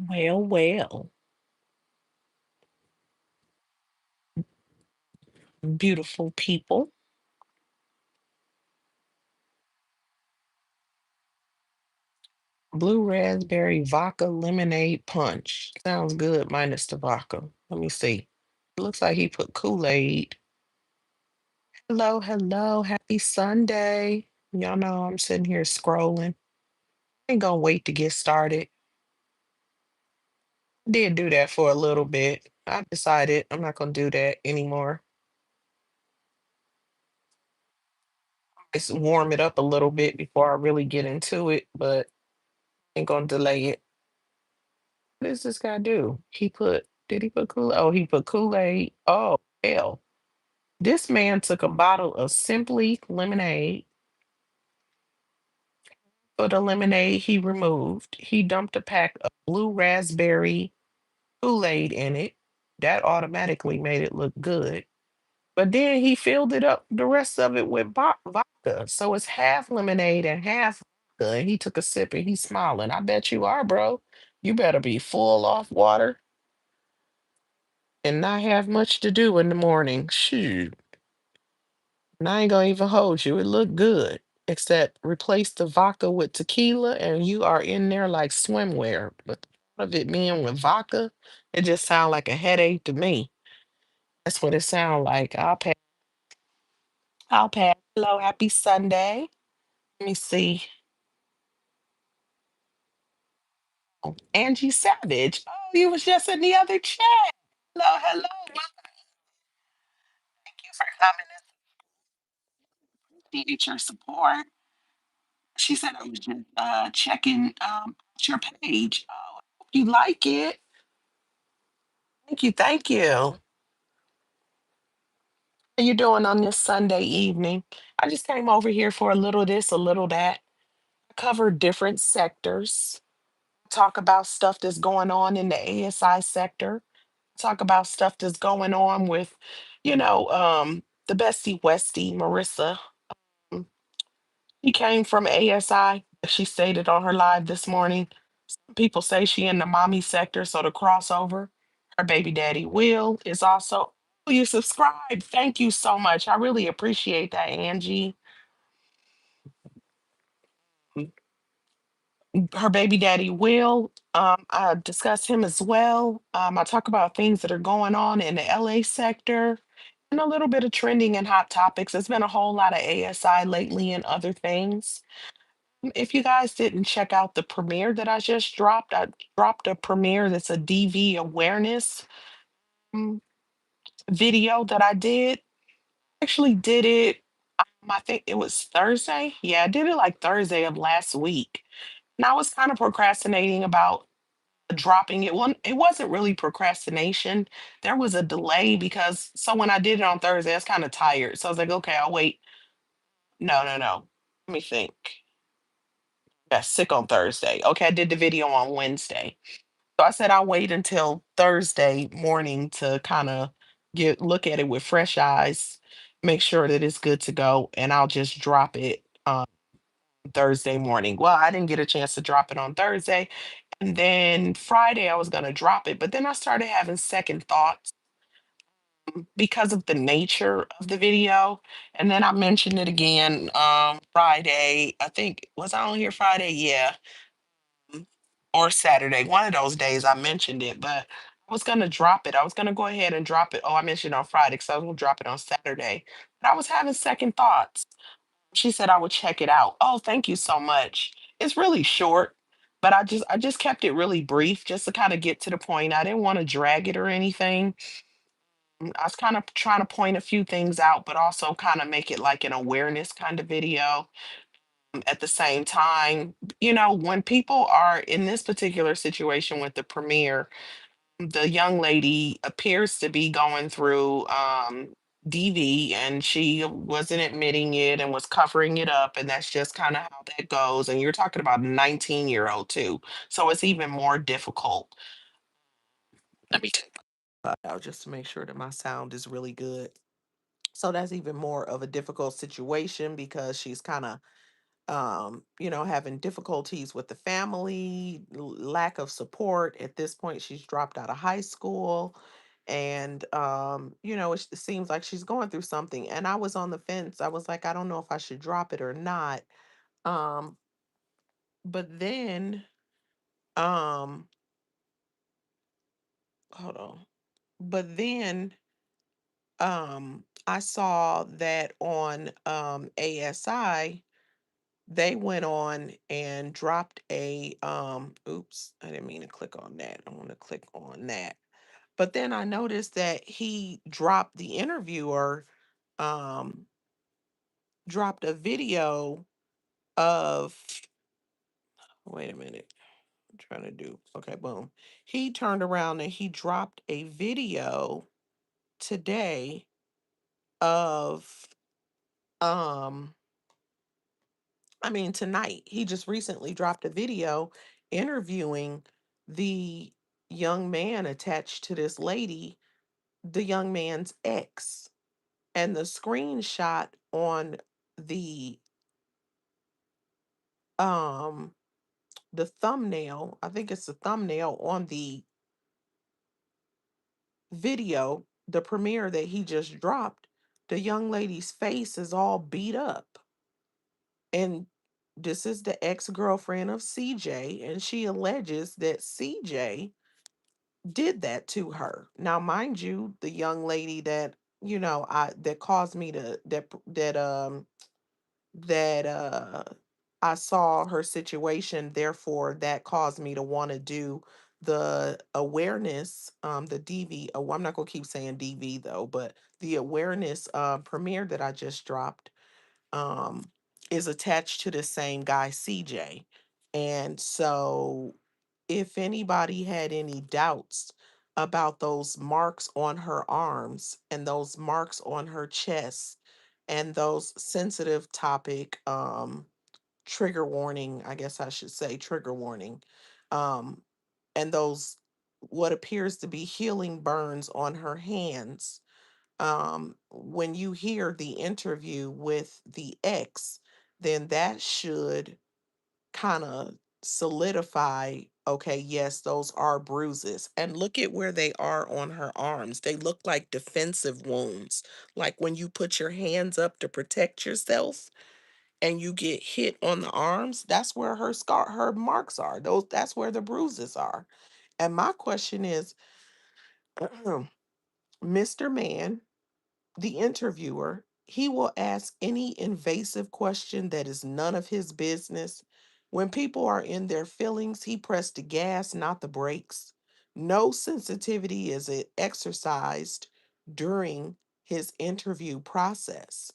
Well, well, beautiful people. Blue raspberry vodka lemonade punch. Sounds good, minus the vodka. Let me see. It looks like he put Kool-Aid. Hello, hello. Happy Sunday. Y'all know I'm sitting here scrolling. Ain't gonna wait to get started. Did do that for a little bit. I decided I'm not gonna do that anymore. Just warm it up a little bit before I really get into it, but ain't gonna delay it. What does this guy do? Did he put Kool-Aid? Oh, he put Kool-Aid. Oh, hell. This man took a bottle of Simply lemonade. For the lemonade he removed, he dumped a pack of blue raspberry Kool-Aid in it. That automatically made it look good. But then he filled it up, the rest of it with vodka. So it's half lemonade and half vodka. And he took a sip and he's smiling. I bet you are, bro. You better be full off water and not have much to do in the morning. Shoot. And I ain't gonna even hold you. It looked good. Except replace the vodka with tequila and you are in there like swimwear. But the thought of it being with vodka, it just sounds like a headache to me. That's what it sounds like. I'll pass. I'll pass. Hello, happy Sunday. Let me see. Oh, Angie Savage. Oh, you was just in the other chat. Hello, hello. Thank you for coming and appreciate your support. She said I was just checking out your page. Oh, I hope you like it. Thank you, thank you. How you doing on this Sunday evening? I just came over here for a little this, a little that. I cover different sectors. Talk about stuff that's going on in the ASI sector. Talk about stuff that's going on with, the bestie Westie, Marissa. Mm, She came from ASI. She stated on her live this morning. Some people say she in the mommy sector, so the crossover. Her baby daddy Will is also. Oh, you subscribe. Thank you so much. I really appreciate that, Angie. Her baby daddy Will. I discuss him as well. I talk about things that are going on in the LA sector and a little bit of trending and hot topics. There's been a whole lot of ASI lately and other things. If you guys didn't check out the premiere that I dropped a premiere that's a DV awareness mm, video that I did. Actually did it, I think it was Thursday. Yeah, I did it like Thursday of last week. And I was kind of procrastinating about dropping it. It wasn't really procrastination. There was a delay because so when I did it on Thursday, I was kind of tired. So I was like, okay, I'll wait. No, no, no. Let me think. Got sick on Thursday. Okay, I did the video on Wednesday. So I said I'll wait until Thursday morning to kind of get look at it with fresh eyes, make sure that it's good to go, and I'll just drop it Thursday morning. Well, I didn't get a chance to drop it on Thursday. And then Friday, I was going to drop it. But then I started having second thoughts because of the nature of the video. And then I mentioned it again Friday. I think, was I on here Friday? Yeah. mm, Or Saturday. One of those days I mentioned it. But I was going to drop it. I was going to go ahead and drop it. Oh, I mentioned it on Friday because I was going to drop it on Saturday. But I was having second thoughts. She said I would check it out. Oh, thank you so much. It's really short, but I just kept it really brief just to kind of get to the point. I didn't want to drag it or anything. I was kind of trying to point a few things out, but also kind of make it like an awareness kind of video. At the same time, when people are in this particular situation with the premiere, the young lady appears to be going through DV and she wasn't admitting it and was covering it up. And that's just kind of how that goes. And you're talking about a 19-year-old too. So it's even more difficult. Let me take that out just to make sure that my sound is really good. So that's even more of a difficult situation because she's kind of having difficulties with the family, lack of support. At this point, she's dropped out of high school. And, it seems like she's going through something. And I was on the fence. I was like, I don't know if I should drop it or not. Um, but then, um, hold on. But then, I saw that on ASI, they went on and dropped a oops, I didn't mean to click on that. I want to click on that. But then I noticed that he dropped the interviewer um dropped a video of, wait a minute. I'm trying to do. Okay, boom. He turned around and he dropped a video today of um tonight. He just recently dropped a video interviewing the young man attached to this lady, the young man's ex. And the screenshot on the um the thumbnail, I think it's the thumbnail on the video, the premiere that he just dropped, the young lady's face is all beat up. And this is the ex-girlfriend of CJ, and she alleges that CJ did that to her. Now, mind you, the young lady that, I that caused me to that I saw her situation, therefore that caused me to want to do the awareness, the DV. Oh, I'm not gonna keep saying DV though, but the awareness premiere that I just dropped um, is attached to the same guy, CJ. And so, if anybody had any doubts about those marks on her arms and those marks on her chest and those sensitive topic, trigger warning, I guess I should say trigger warning, um, and those what appears to be healing burns on her hands, when you hear the interview with the ex, then that should kind of solidify, okay, yes, those are bruises. And look at where they are on her arms. They look like defensive wounds. Like when you put your hands up to protect yourself and you get hit on the arms, that's where her marks are. That's where the bruises are. And my question is, Mr. Man, the interviewer, he will ask any invasive question that is none of his business. When people are in their feelings, he pressed the gas, not the brakes. No sensitivity is exercised during his interview process.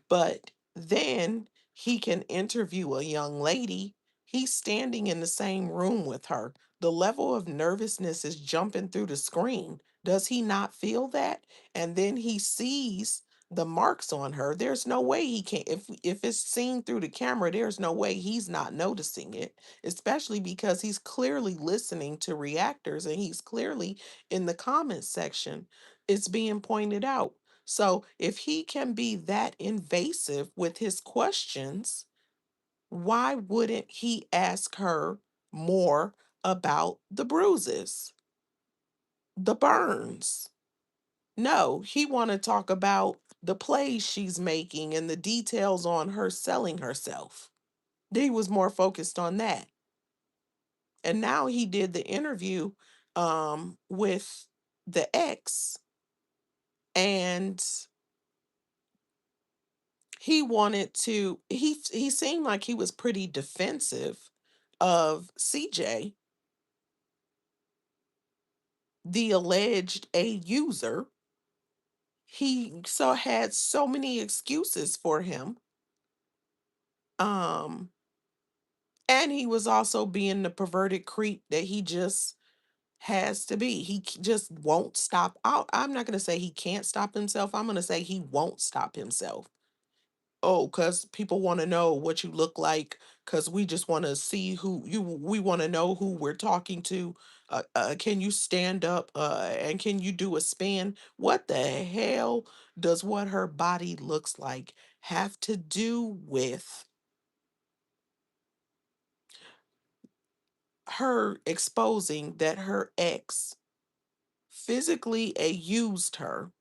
But then he can interview a young lady. He's standing in the same room with her. The level of nervousness is jumping through the screen. Does he not feel that? And then he sees the marks on her. There's no way he can, if it's seen through the camera, there's no way he's not noticing it, especially because he's clearly listening to reactors and he's clearly in the comments section. It's being pointed out. So if he can be that invasive with his questions, why wouldn't he ask her more about the bruises, the burns? No, he want to talk about the plays she's making and the details on her selling herself. He was more focused on that. And now he did the interview with the ex, and he seemed like he was pretty defensive of CJ, the alleged a user. He had so many excuses for him. Um and he was also being the perverted creep that he just has to be. Just won't stop out. I'm not going to say he can't stop himself. I'm going to say he won't stop himself. Oh, because people want to know what you look like, because we just want to see we want to know who we're talking to. Can you stand up? And can you do a spin? What the hell does what her body looks like have to do with her exposing that her ex physically used her,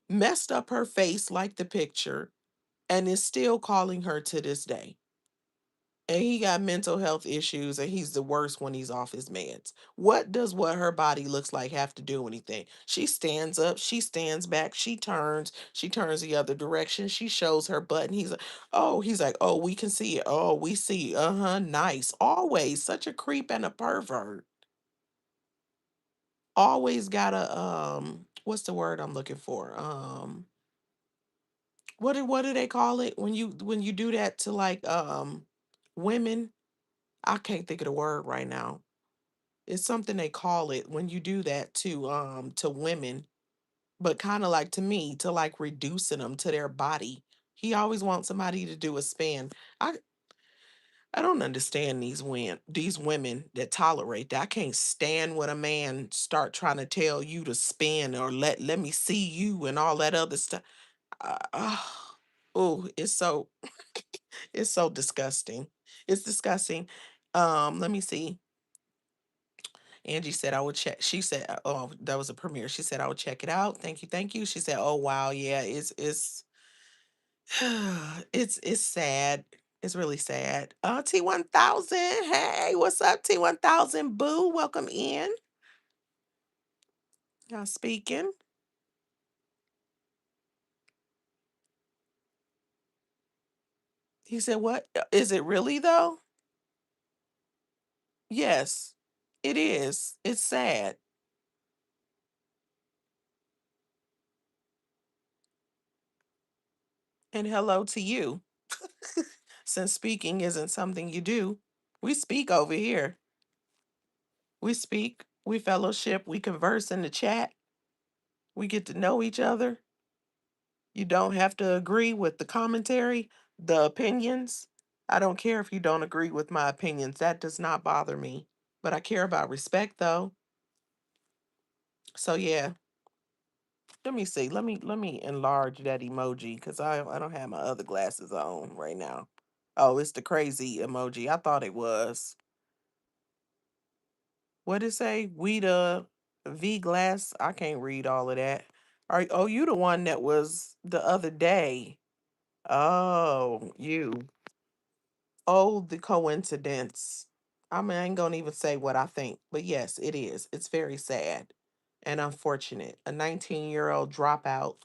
messed up her face like the picture, and is still calling her to this day. And he got mental health issues and he's the worst when he's off his meds. What does what her body looks like have to do anything? She stands up, she stands back, she turns the other direction, she shows her butt, and he's like, oh, we can see it. Oh, we see. Uh-huh. Nice. Always such a creep and a pervert. Always got a what's the word I'm looking for? What do they call it when you do that to like women? I can't think of the word right now. It's something they call it when you do that to women, but kind of like to me, to like reducing them to their body. He always wants somebody to do a spin. I I don't understand these women that tolerate that. I can't stand when a man start trying to tell you to spin or let me see you and all that other stuff. Uh, oh, it's so disgusting. It's disgusting. Let me see. Angie said I would check. She said, "Oh, that was a premiere." She said I would check it out. Thank you, thank you. She said, "Oh wow, yeah, it's it's sad. It's really sad." T1000, hey, what's up, T1000? Boo, welcome in. Y'all speaking. He said, "What is it really though?" Yes, it is. It's sad. And hello to you, since speaking isn't something you do. We speak over here. We speak. We fellowship. We converse in the chat. We get to know each other. You don't have to agree with the commentary, the opinions. I don't care if you don't agree with my opinions. That does not bother me. But I care about respect though. So yeah, let me see. Let me enlarge that emoji cuz I don't have my other glasses on right now. Oh, it's the crazy emoji. I thought it was. What did it say? We the V glass. I can't read all of that. Oh, you the one that was the other day. Oh, you. Oh, the coincidence. I mean, I ain't gonna even say what I think, but yes, it is. It's very sad and unfortunate. A 19-year-old dropout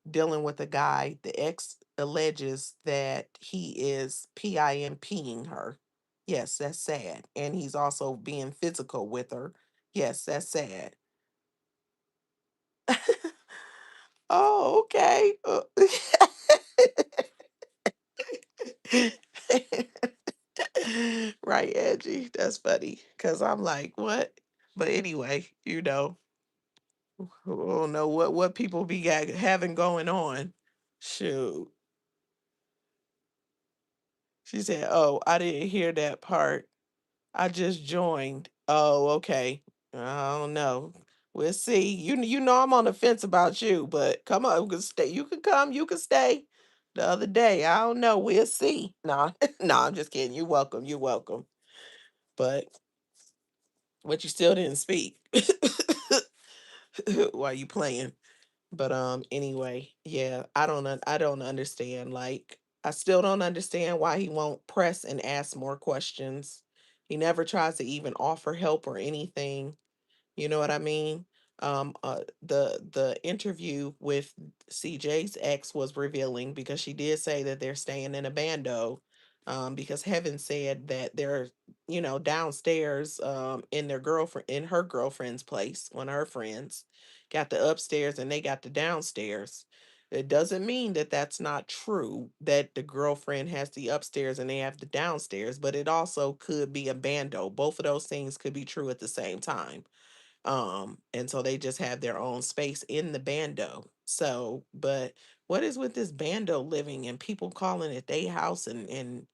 dealing with a guy. The ex alleges that he is PIMPing her. Yes, that's sad. And he's also being physical with her. Yes, that's sad. Oh, okay. Right, Angie. That's funny. Cause I'm like, what? But anyway, I don't know what people having going on. Shoot. She said, "Oh, I didn't hear that part. I just joined." Oh, okay. I don't know. We'll see. You know I'm on the fence about you, but come on, you can stay. You can come. You can stay. The other day, I don't know. We'll see. Nah, no, I'm just kidding. You're welcome. You're welcome. But you still didn't speak. While you playing. But anyway, yeah, I don't understand. Like I still don't understand why he won't press and ask more questions. He never tries to even offer help or anything. You know what I mean? The interview with CJ's ex was revealing because she did say that they're staying in a bando. Because Heaven said that they're, downstairs in her girlfriend's place, one of her friends got the upstairs and they got the downstairs. It doesn't mean that that's not true, that the girlfriend has the upstairs and they have the downstairs, but it also could be a bando. Both of those things could be true at the same time. And so they just have their own space in the bando. So, but what is with this bando living and people calling it their house and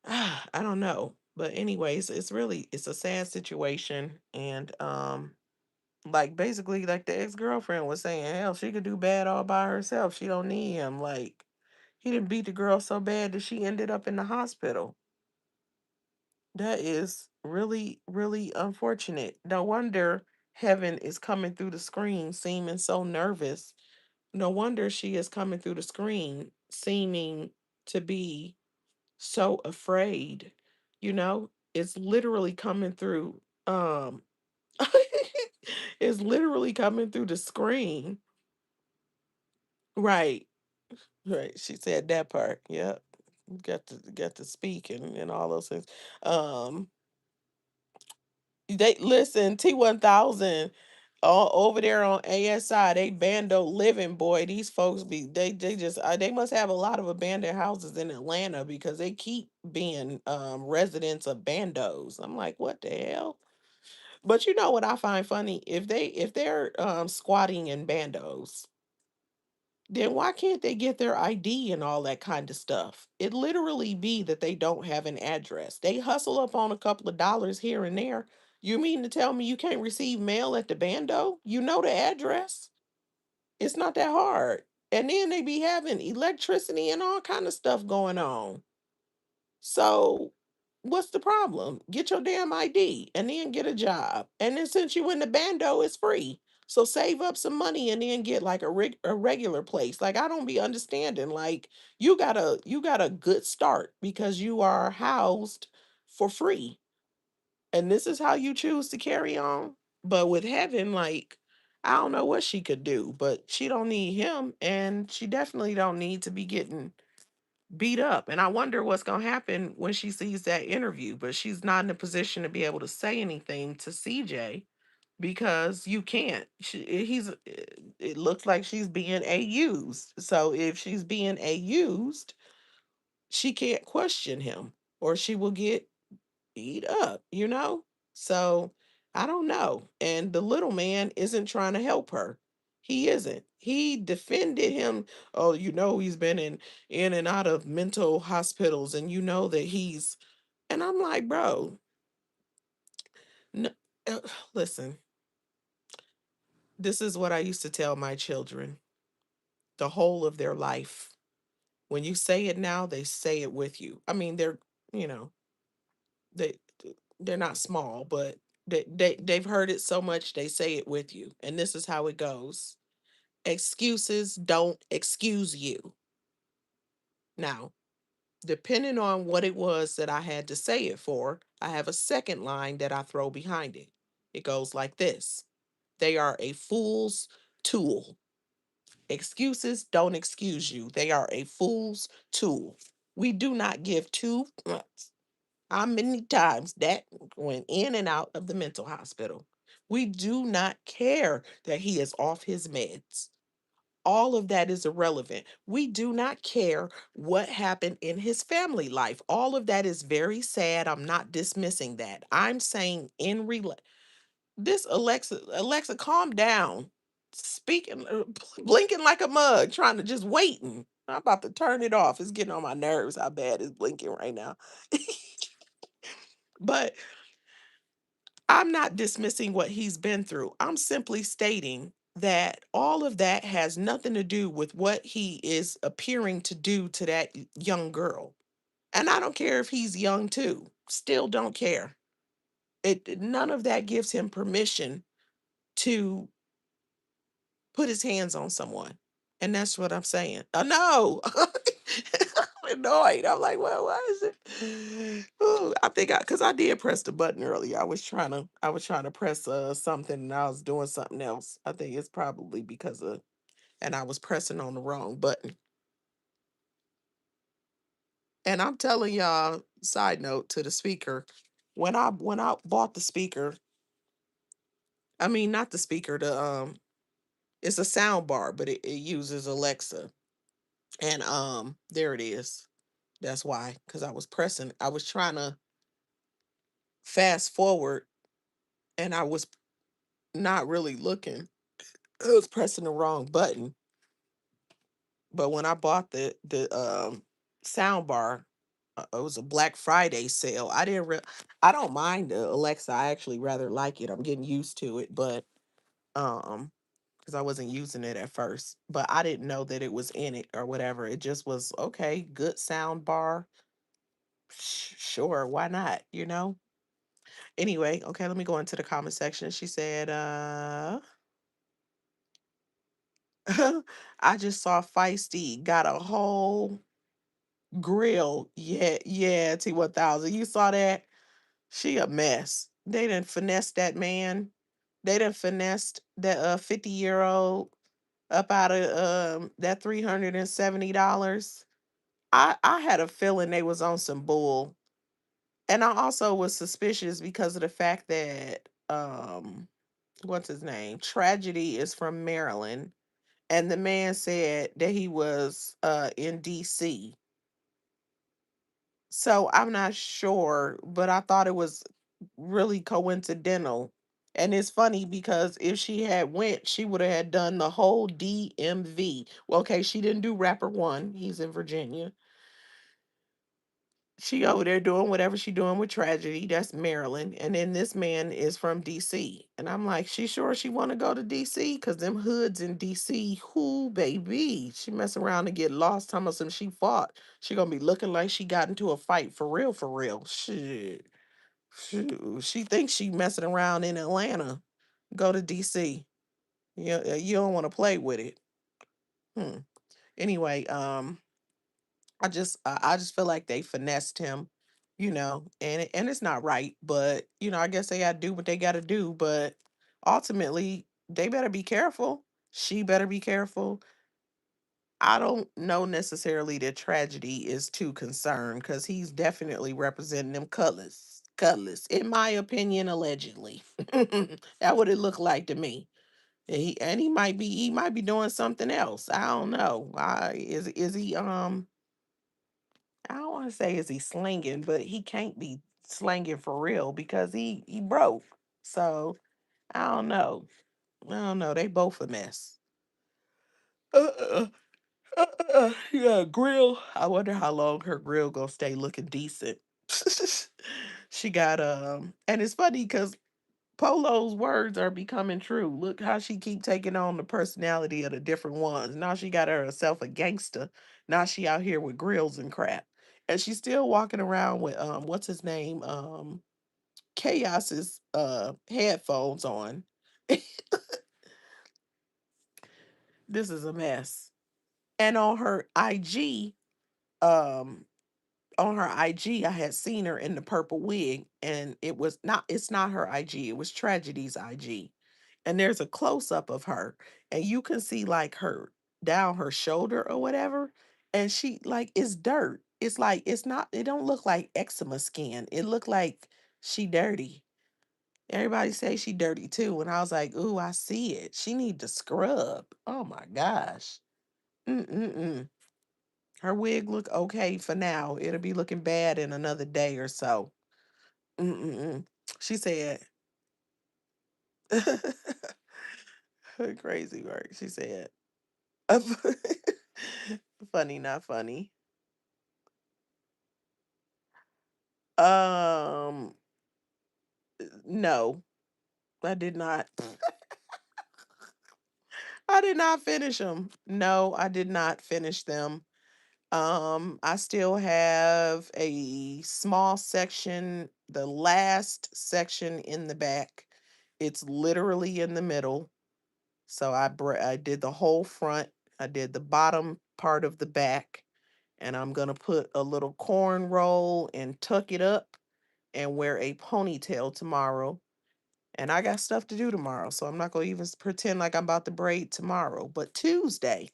I don't know. But anyways, it's a sad situation. And like basically like the ex-girlfriend was saying, hell, she could do bad all by herself. She don't need him. Like he didn't beat the girl so bad that she ended up in the hospital. That is really, really unfortunate. No wonder Heaven is coming through the screen seeming so nervous. No wonder she is coming through the screen seeming to be so afraid. It's literally coming through it's literally coming through the screen. Right. Right. She said that part. Yep. Got to speak and all those things. Um They listen, T1000 over there on ASI, they bando living, boy. These folks be they just they must have a lot of abandoned houses in Atlanta because they keep being residents of bandos. I'm like, what the hell? But you know what I find funny? If they're squatting in bandos, then why can't they get their ID and all that kind of stuff? It literally be that they don't have an address. They hustle up on a couple of dollars here and there. You mean to tell me you can't receive mail at the bando? You know the address. It's not that hard. And then they be having electricity and all kind of stuff going on. So what's the problem? Get your damn ID and then get a job. And then since you in the bando, it's free. So save up some money and then get like a regular place. Like I don't be understanding. Like you got a good start because you are housed for free. And this is how you choose to carry on. But with Heaven, like I don't know what she could do, but she don't need him and she definitely don't need to be getting beat up. And I wonder what's going to happen when she sees that interview, but she's not in a position to be able to say anything to CJ because you can't. It looks like she's being used. So if she's being used, she can't question him or she will get beat up. So I don't know. And the little man isn't trying to help her. He isn't. He defended him. Oh, he's been in and out of mental hospitals, and you know that he's. And I'm like, bro, no, uh, listen. This is what I used to tell my children the whole of their life. When you say it now, they say it with you. I mean, you know, they they're not small, but they've heard it so much they say it with you. And this is how it goes. Excuses don't excuse you. Now, depending on what it was that I had to say it for, I have a second line that I throw behind it. It goes like this. They are a fool's tool. Excuses don't excuse you. They are a fool's tool. We do not give two how many times that went in and out of the mental hospital. We do not care that he is off his meds. All of that is irrelevant. We do not care what happened in his family life. All of that is very sad. I'm not dismissing that. I'm saying this Alexa, calm down. Speaking, blinking like a mug, trying to just waiting. I'm about to turn it off. It's getting on my nerves how bad it's blinking right now. But I'm not dismissing what he's been through. I'm simply stating that all of that has nothing to do with what he is appearing to do to that young girl. And I don't care if he's young too. Still don't care. None of that gives him permission to put his hands on someone. And that's what I'm saying. No. I'm annoyed. I'm like, well, why is it? Ooh, I think because I did press the button earlier. I was trying to press something and I was doing something else. I think it's probably because of and I was pressing on the wrong button. And I'm telling y'all, side note to the speaker, when I bought the speaker, I mean not the speaker, the it's a sound bar, but it uses Alexa. And there it is. That's why, because I was trying to fast forward and I was not really looking. I was pressing the wrong button. But when I bought the sound bar, it was a Black Friday sale. I don't mind the Alexa. I actually rather like it. I'm getting used to it, but um because I wasn't using it at first, but I didn't know that it was in it or whatever. It just was okay, good sound bar, Sure, why not? Anyway, okay, let me go into the comment section. She said, I just saw Feisty got a whole grill. Yeah, yeah, T1000. You saw that? She a mess. They done finessed that man. They done finessed that 50-year-old up out of that $370. I had a feeling they was on some bull. And I also was suspicious because of the fact that what's his name? Tragedy is from Maryland. And the man said that he was in DC. So I'm not sure, but I thought it was really coincidental. And it's funny because if she had went, she would have had done the whole DMV. Well, okay, she didn't do rapper one. He's in Virginia. She over there doing whatever she doing with Tragedy. That's Maryland. And then this man is from DC. And I'm like, she sure she want to go to DC? Because them hoods in DC, who baby? She mess around and get lost. Talking about some she fought. She gonna be looking like she got into a fight for real, for real. Shit. Shoot. She thinks she messing around in Atlanta. Go to DC. You don't want to play with it. Hmm. Anyway, I just feel like they finessed him, and it's not right, but I guess they gotta do what they gotta do, but ultimately they better be careful. She better be careful. I don't know necessarily that Tragedy is too concerned because he's definitely representing them colors. Colors, in my opinion, allegedly. That what it looked like to me. And he might be doing something else. I don't know. Is he I don't want to say is he slinging, but he can't be slanging for real because he broke. So I don't know. I don't know. They both a mess. Uh, yeah, grill. I wonder how long her grill gonna stay looking decent. She got and it's funny because Polo's words are becoming true. Look how she keep taking on the personality of the different ones. Now she got herself a gangster. Now she out here with grills and crap. And she's still walking around with what's his name? Chaos's headphones on. This is a mess. And um on her IG, I had seen her in the purple wig, and it's not her IG, it was Tragedy's IG. And there's a close up of her, and you can see like her down her shoulder or whatever, and she like it's dirt. It's like it's not it don't look like eczema skin. It looked like she dirty. Everybody say she dirty too, and I was like, "Ooh, I see it. She need to scrub." Oh my gosh. Mm-mm-mm. Her wig look okay for now. It'll be looking bad in another day or so. Mm-mm-mm. She said, crazy work. She said, funny, not funny. Um, no, I did not. I did not finish them. No, I did not finish them. I still have a small section, the last section in the back. It's literally in the middle. So I did the whole front. I did the bottom part of the back, and I'm gonna put a little corn roll and tuck it up and wear a ponytail tomorrow. And I got stuff to do tomorrow, so I'm not gonna even pretend like I'm about to braid tomorrow. But Tuesday,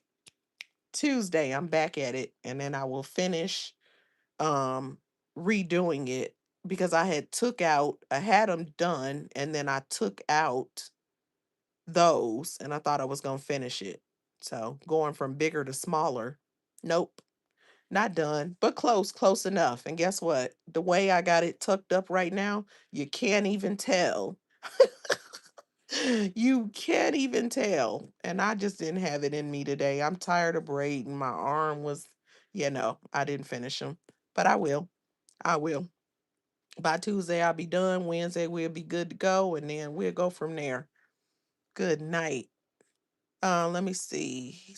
I'm back at it, and then I will finish um redoing it because I had them done, and then I took out those and I thought I was going to finish it. So, going from bigger to smaller. Nope, not done, but close enough. And guess what? The way I got it tucked up right now, you can't even tell. You can't even tell. And I just didn't have it in me today. I'm tired of braiding. My arm was, I didn't finish them, but I will. I will. By Tuesday, I'll be done. Wednesday, we'll be good to go. And then we'll go from there. Good night. Let me see.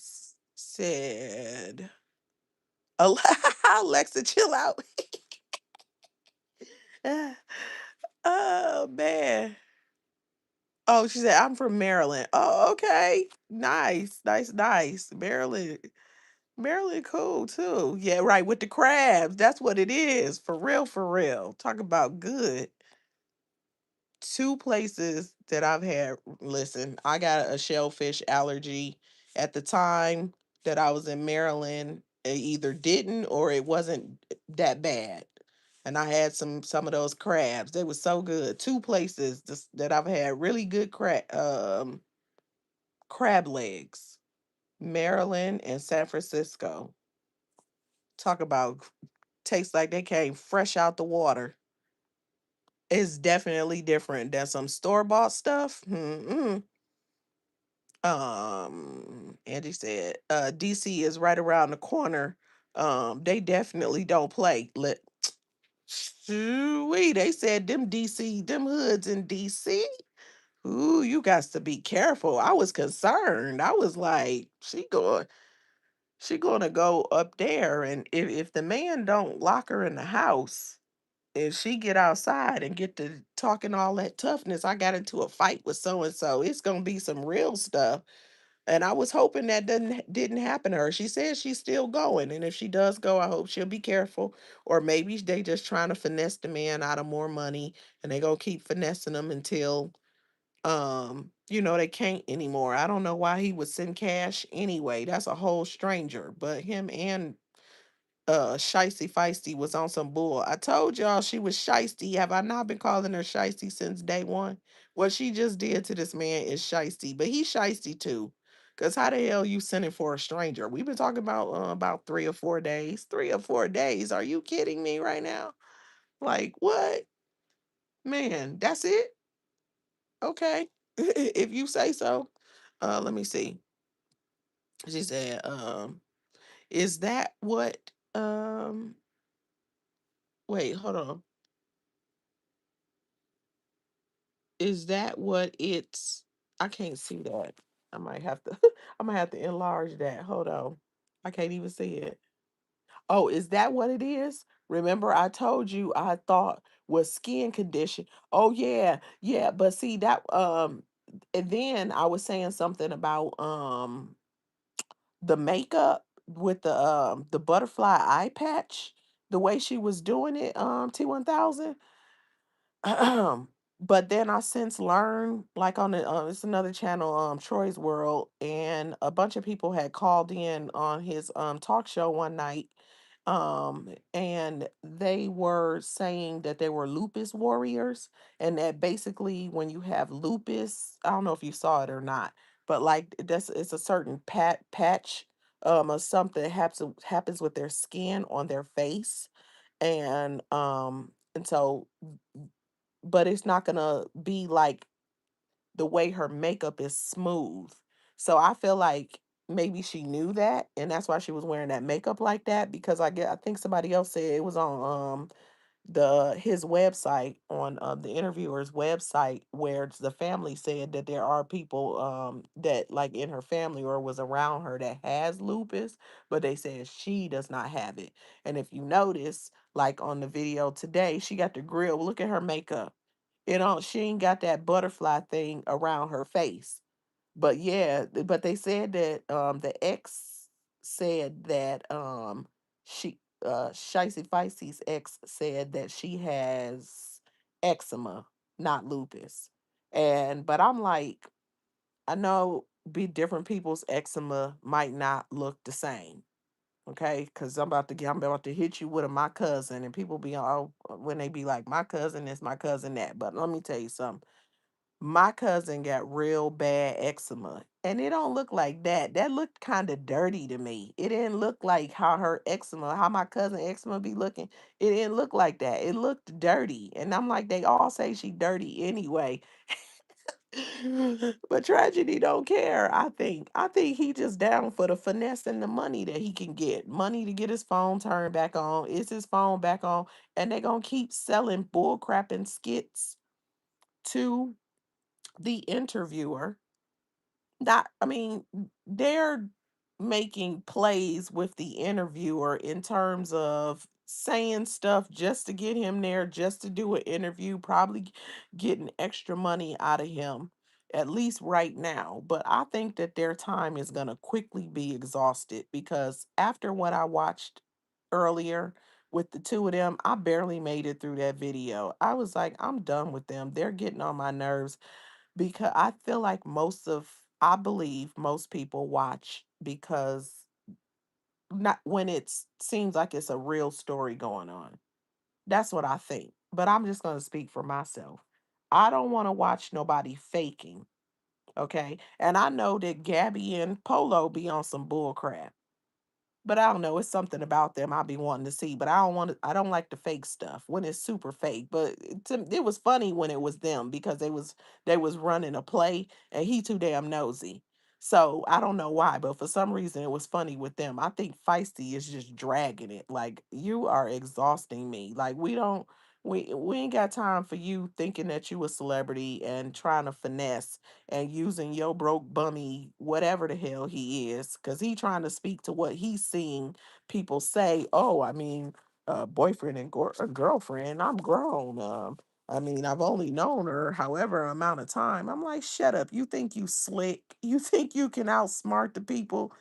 Said Alexa, chill out. Oh man. Oh, she said, I'm from Maryland. Oh, okay. Nice, nice, nice. Maryland. Maryland cool too. Yeah, right. With the crabs. That's what it is. For real, for real. Talk about good. Two places that I've had. Listen, I got a shellfish allergy at the time that I was in Maryland. It either didn't or it wasn't that bad. And I had some of those crabs. They were so good. Two places that I've had really good crab legs. Maryland and San Francisco. Talk about tastes like they came fresh out the water. It's definitely different than some store bought stuff. Mm-mm. Angie said, DC is right around the corner. They definitely don't play. Shoo-wee, they said them DC, them hoods in DC. Ooh, you got to be careful. I was concerned. I was like, she gonna go up there, and if the man don't lock her in the house, if she get outside and get to talking all that toughness, I got into a fight with so and so. It's gonna be some real stuff. And I was hoping that didn't happen to her. She says she's still going, and if she does go, I hope she'll be careful. Or maybe they just trying to finesse the man out of more money, and they gonna keep finessing him until they can't anymore. I don't know why he would send cash anyway. That's a whole stranger. But him and Shicey Feisty was on some bull. I told y'all she was Shicey. Have I not been calling her Shicey since day one? What she just did to this man is Shicey, but he's Shicey too. Cause how the hell you sending for a stranger? We've been talking about 3 or 4 days. 3 or 4 days. Are you kidding me right now? Like what? Man, that's it? Okay. If you say so. Let me see. She said, is that what wait, hold on. Is that what it's I can't see that. I might have to I might have to enlarge that. Hold on. I can't even see it. Oh, is that what it is? Remember I told you I thought was skin condition. Oh yeah. Yeah, but see that and then I was saying something about the makeup with the butterfly eye patch, the way she was doing it T1000. But then I since learned, like on it's another channel, Troy's World, and a bunch of people had called in on his talk show one night, and they were saying that they were lupus warriors, and that basically when you have lupus, I don't know if you saw it or not, but like that's it's a certain patch, or something happens with their skin on their face, and so but it's not gonna be like the way her makeup is smooth. So I feel like maybe she knew that, and that's why she was wearing that makeup like that. Because I think somebody else said it was on the his website, on the interviewer's website, where the family said that there are people that like in her family or was around her that has lupus, but they said she does not have it. And if you notice, like on the video today, she got the grill. Look at her makeup. She ain't got that butterfly thing around her face. But yeah, but they said that the ex said that she Shicey Feisty's ex said that she has eczema, not lupus. And but I'm like, I know be different people's eczema might not look the same. Okay, because I'm about to hit you with my cousin, and people be all when they be like, my cousin is my cousin that. But let me tell you something. My cousin got real bad eczema, and it don't look like that. That looked kind of dirty to me. It didn't look like how her eczema, how my cousin eczema be looking. It didn't look like that. It looked dirty, and I'm like, they all say she dirty anyway. But tragedy don't care. I think he just down for the finesse and the money that he can get. Money to get his phone turned back on. Is his phone back on? And they gonna keep selling bull crap and skits to the interviewer. Not, I mean, they're making plays with the interviewer in terms of saying stuff just to get him there, just to do an interview, probably getting extra money out of him, at least right now. But I think that their time is going to quickly be exhausted because after what I watched earlier with the two of them, I barely made it through that video. I was like, I'm done with them. They're getting on my nerves because I feel like I believe most people watch because not when it seems like it's a real story going on. That's what I think. But I'm just going to speak for myself. I don't want to watch nobody faking. Okay. And I know that Gabby and Polo be on some bull crap. But I don't know, it's something about them I be wanting to see, but I don't like the fake stuff when it's super fake. But it was funny when it was them because they was running a play and he too damn nosy. So I don't know why, but for some reason it was funny with them. I think Feisty is just dragging it. Like you are exhausting me. Like we ain't got time for you thinking that you a celebrity and trying to finesse and using your broke bummy whatever the hell he is because he trying to speak to what he's seeing people say. Oh, I mean, boyfriend and girlfriend, I'm grown. I mean, I've only known her however amount of time. I'm like, shut up. You think you slick? You think you can outsmart the people?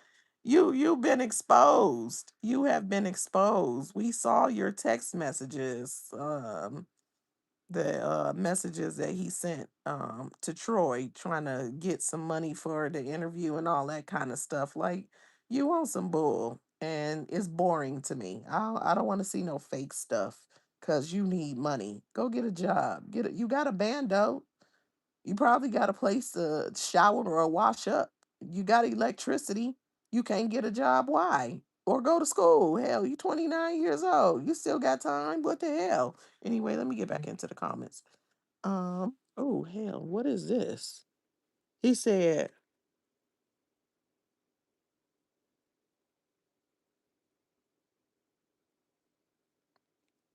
You've been exposed. You have been exposed. We saw your text messages. The messages that he sent to Troy trying to get some money for the interview and all that kind of stuff. Like you want some bull and it's boring to me. I don't want to see no fake stuff cuz you need money. Go get a job. You got a bando. You probably got a place to shower or wash up. You got electricity. You can't get a job. Why? Or go to school. Hell, you 29 years old. You still got time. What the hell? Anyway, let me get back into the comments. Oh hell, what is this? He said,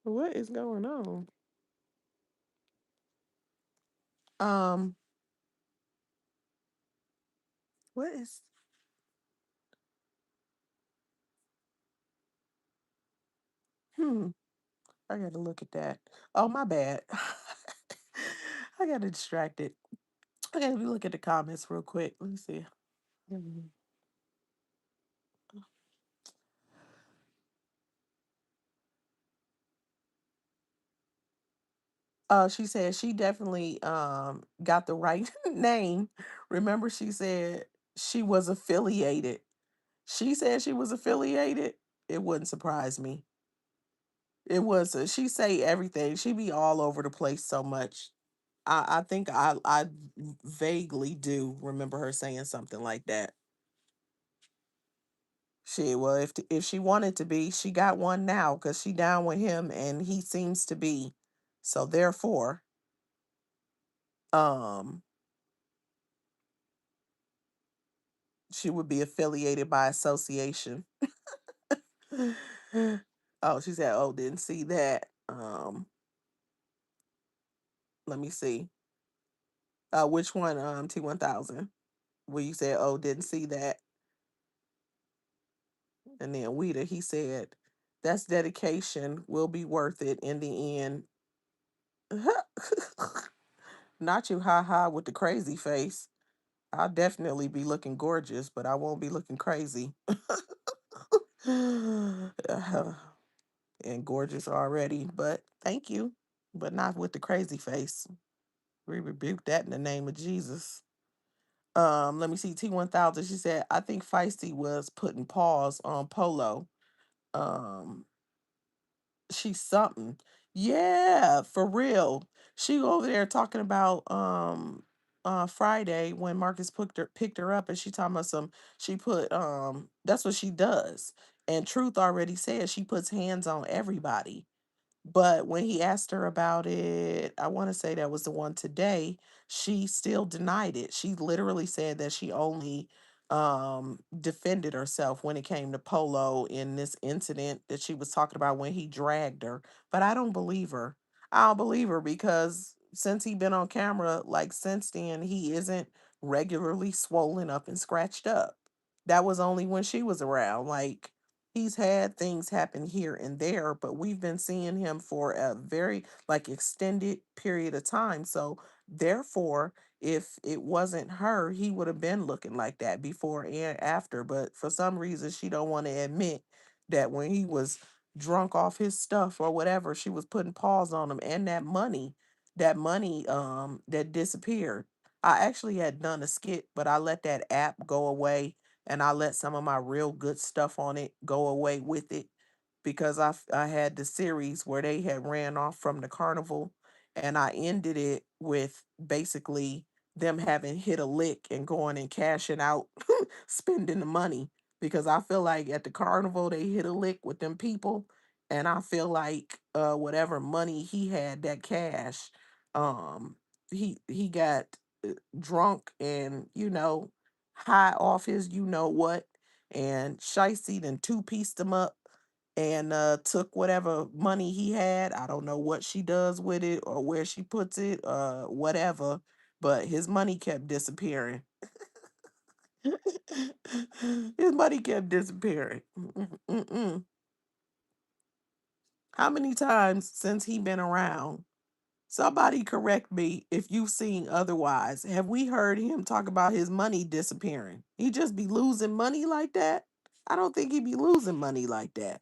what is going on? Um, what is hmm, I gotta look at that. Oh my bad. I got distracted. I gotta look at the comments real quick. Let me see. Mhm. She said she definitely got the right name. Remember, she said she was affiliated. She said she was affiliated. It wouldn't surprise me. It was she say everything. She be all over the place so much. I think I vaguely do remember her saying something like that. Well, if she wanted to be, she got one now because she down with him and he seems to be. So therefore, um, she would be affiliated by association. Oh, she said, "Oh, didn't see that." Let me see. Which one? T1000. Where you said, "Oh, didn't see that," and then Weeda, he said, "That's dedication. Will be worth it in the end." Not you, ha ha, with the crazy face. I'll definitely be looking gorgeous, but I won't be looking crazy. And gorgeous already, but thank you, but not with the crazy face. We rebuke that in the name of Jesus. Let me see. T1000. She said, I think Feisty was putting pause on Polo. Um, she's something. Yeah, for real. She over there talking about Friday when Marcus picked her up and she talking about she put that's what she does. And Truth already said she puts hands on everybody. But when he asked her about it, I want to say that was the one today, she still denied it. She literally said that she only defended herself when it came to Polo in this incident that she was talking about when he dragged her. But I don't believe her. I don't believe her because since he been on camera, like since then, he isn't regularly swollen up and scratched up. That was only when she was around. Like He's had things happen here and there, but we've been seeing him for a very like extended period of time. So therefore, if it wasn't her, he would have been looking like that before and after. But for some reason, she don't want to admit that when he was drunk off his stuff or whatever, she was putting paws on him, and that money that disappeared. I actually had done a skit, but I let that app go away, and I let some of my real good stuff on it go away with it, because I had the series where they had ran off from the carnival, and I ended it with basically them having hit a lick and going and cashing out, spending the money, because I feel like at the carnival they hit a lick with them people, and I feel like whatever money he had, that cash, um he got drunk and high off his what, and Shicey then two-pieced him up and took whatever money he had. I don't know what she does with it or where she puts it, whatever, but his money kept disappearing. His money kept disappearing. Mm-mm. How many times since he been around? Somebody correct me if you've seen otherwise. Have we heard him talk about his money disappearing? He just be losing money like that? I don't think he be losing money like that.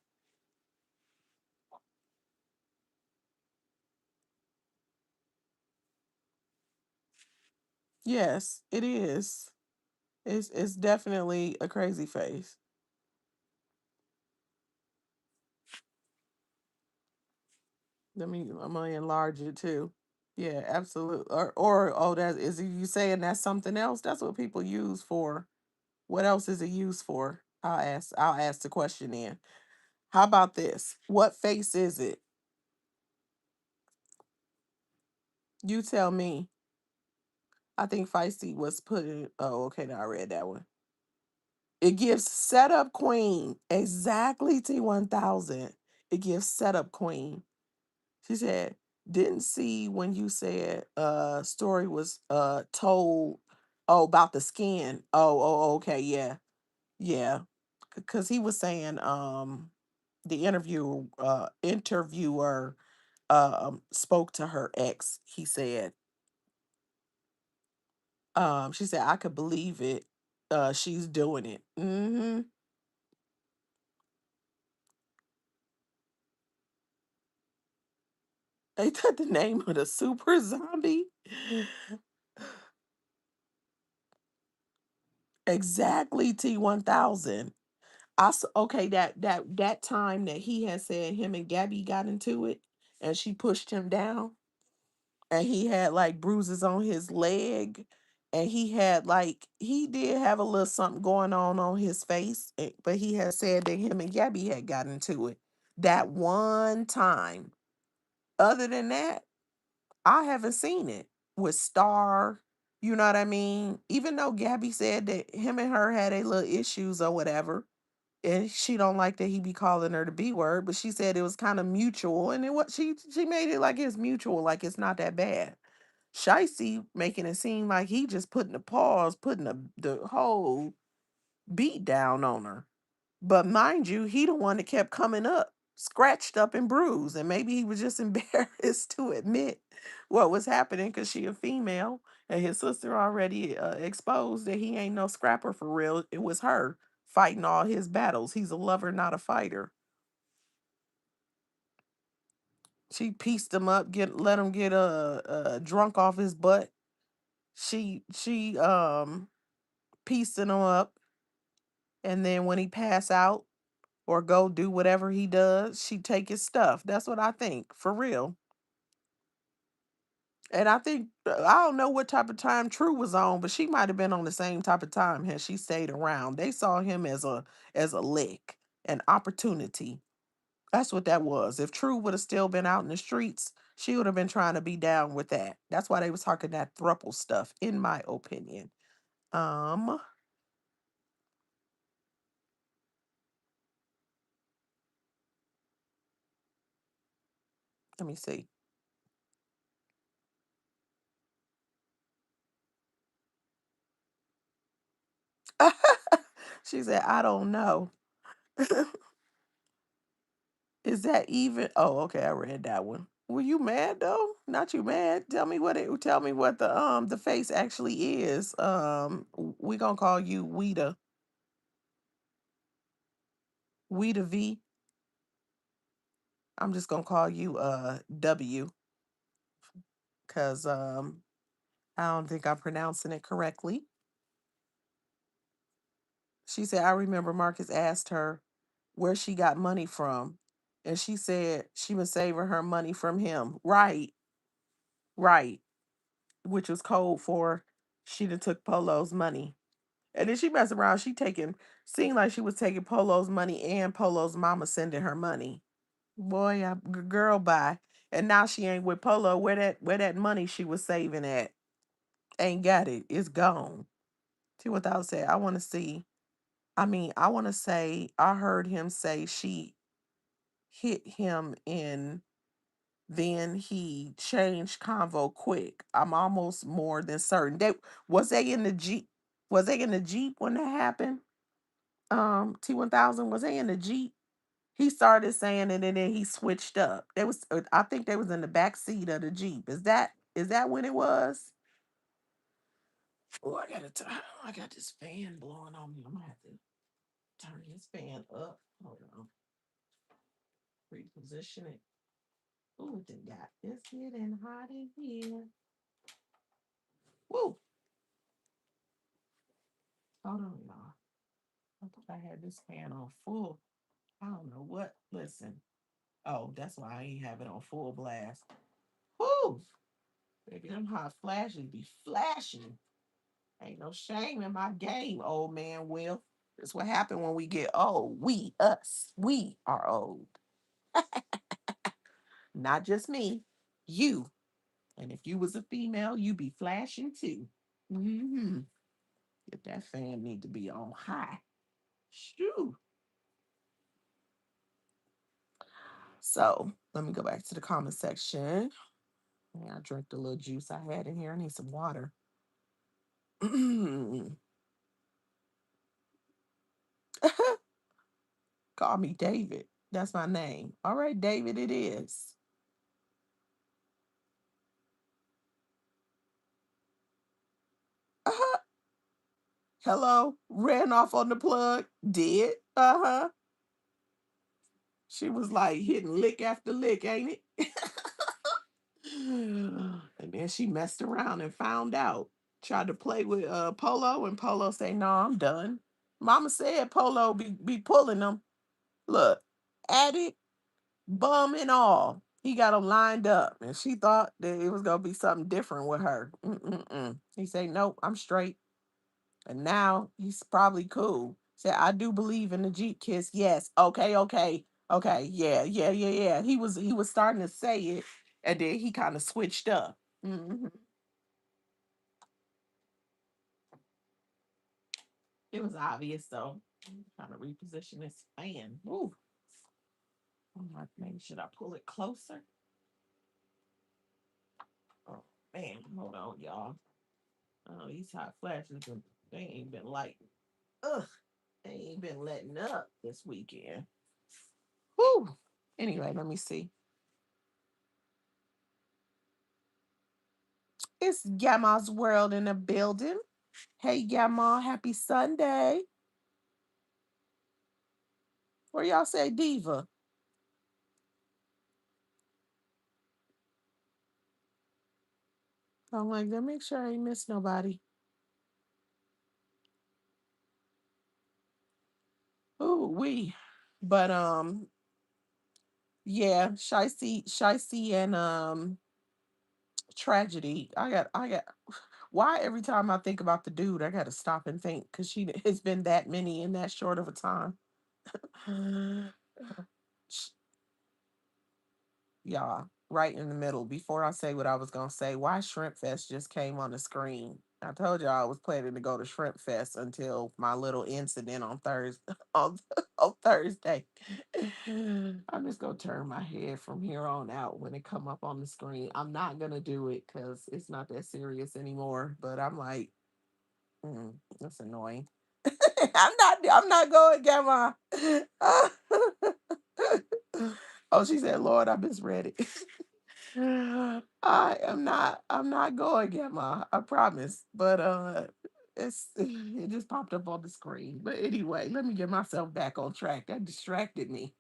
Yes, it is. It's definitely a crazy face. I'm gonna enlarge it too. Yeah, absolutely. Or oh, that is you saying that's something else? That's what people use for. What else is it used for? I'll ask the question then. How about this? What face is it? You tell me. I think Feisty was putting. Oh, okay. Now I read that one. It gives setup queen. Exactly T1000. It gives setup queen. She said, didn't see when you said story was told, oh, about the skin. Oh, okay, yeah. Yeah. Cause he was saying the interviewer spoke to her ex, he said. She said, I could believe it. She's doing it. Ain't that the name of the super zombie? Exactly, T1000. Okay, that time that he had said him and Gabby got into it and she pushed him down and he had like bruises on his leg, and he did have a little something going on his face, but he had said that him and Gabby had got into it that one time. Other than that, I haven't seen it with Star. You know what I mean? Even though Gabby said that him and her had a little issues or whatever, and she don't like that he be calling her the B word, but she said it was kind of mutual, and it was she made it like it's mutual, like it's not that bad. Shicey making it seem like he just putting the pause, putting the whole beat down on her. But mind you, he the one that kept coming up, scratched up and bruised. And maybe he was just embarrassed to admit what was happening because she a female. And his sister already exposed that he ain't no scrapper for real. It was her fighting all his battles. He's a lover, not a fighter. She pieced him up, let him get drunk off his butt. She pieced him up, and then when he pass out or go do whatever he does, she take his stuff. That's what I think, for real. And I think I don't know what type of time True was on, but she might have been on the same type of time had she stayed around. They saw him as a lick, an opportunity. That's what that was. If True would have still been out in the streets, she would have been trying to be down with that. That's why they was talking that thruple stuff, in my opinion. Um, Let me see. She said, I don't know. Is that even? Oh, okay, I read that one. Were you mad though? Not you mad. Tell me what the face actually is. We gonna call you Weeda V. I'm just gonna call you W because I don't think I'm pronouncing it correctly. She said I remember Marcus asked her where she got money from, and she said she was saving her money from him. Right, right. Which was code for she done took Polo's money. And then she messed around. Seemed like she was taking Polo's money and Polo's mama sending her money. Boy, girl, bye. And now she ain't with Polo. Where that money she was saving at? Ain't got it. It's gone. See what I was saying? I want to see. I mean, I want to say I heard him say she hit him in. Then he changed convo quick. I'm almost more than certain. They in the Jeep. Was they in the Jeep when that happened? T1000, was they in the Jeep? He started saying it and then he switched up. I think they was in the back seat of the Jeep. Is that when it was? Oh, I got this fan blowing on me. I'm gonna have to turn this fan up. Hold on. Reposition it. Oh, it done got it's getting hot in here. Woo! Hold on, y'all. I thought I had this fan on full. I don't know what. Listen. Oh, that's why I ain't have it on full blast. Whoo! Baby, them hot flashes be flashing. Ain't no shame in my game, old man Will. That's what happened when we get old. We are old. Not just me, you. And if you was a female, you be flashing too. Mm-hmm. If that fan need to be on high. Shoo. So let me go back to the comment section. Yeah, I drank the little juice I had in here. I need some water. Call me David. That's my name. All right, David, it is. Uh-huh. Hello. Ran off on the plug. Did. Uh-huh. She was like hitting lick after lick, ain't it? And then she messed around and found out. Tried to play with Polo, and Polo say, "No, I'm done." Mama said Polo be pulling them. Look, addict, bum, and all. He got them lined up, and she thought that it was gonna be something different with her. Mm-mm-mm. He said, "Nope, I'm straight." And now he's probably cool. Said, "I do believe in the Jeep kiss." Yes. Okay. Okay. Okay. Yeah. Yeah. Yeah. Yeah. He was starting to say it, and then he kind of switched up. Mhm. It was obvious though. I'm trying to reposition this fan. Ooh. I'm like, maybe should I pull it closer? Oh man, hold on, y'all. Oh, these hot flashes, they ain't been like, ugh, they ain't been letting up this weekend. Whew. Anyway, let me see. It's Gamma's World in the building. Hey, Gamma, happy Sunday. Or y'all say Diva? I'm like, let me make sure I ain't miss nobody. Ooh, we. But yeah, Shicey and Tragedy. I got why every time I think about the dude, I gotta stop and think because it's been that many in that short of a time. Y'all, right in the middle. Before I say what I was gonna say, why Shrimp Fest just came on the screen? I told y'all I was planning to go to Shrimp Fest until my little incident on Thursday. On Thursday, I'm just gonna turn my head from here on out when it come up on the screen. I'm not gonna do it because it's not that serious anymore. But I'm like, that's annoying. I'm not. I'm not going, Grandma. Oh, she said, Lord, I misread it. I'm not going, Emma. I promise. But it just popped up on the screen. But anyway, let me get myself back on track. That distracted me.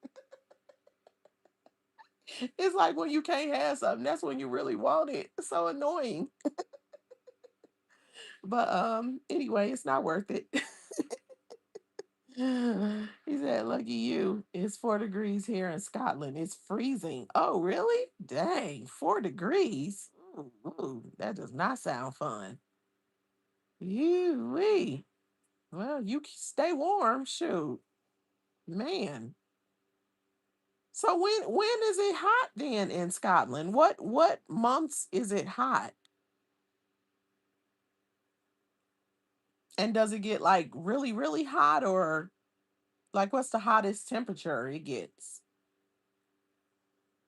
It's like when you can't have something, that's when you really want it. It's so annoying. But anyway, it's not worth it. He said, lucky you. It's 4 degrees here in Scotland. It's freezing. Oh, really? Dang, 4 degrees. Ooh, ooh, that does not sound fun. You wee. Well, stay warm. Shoot. Man. So when is it hot then in Scotland? What months is it hot? And does it get like really, really hot, or like what's the hottest temperature it gets?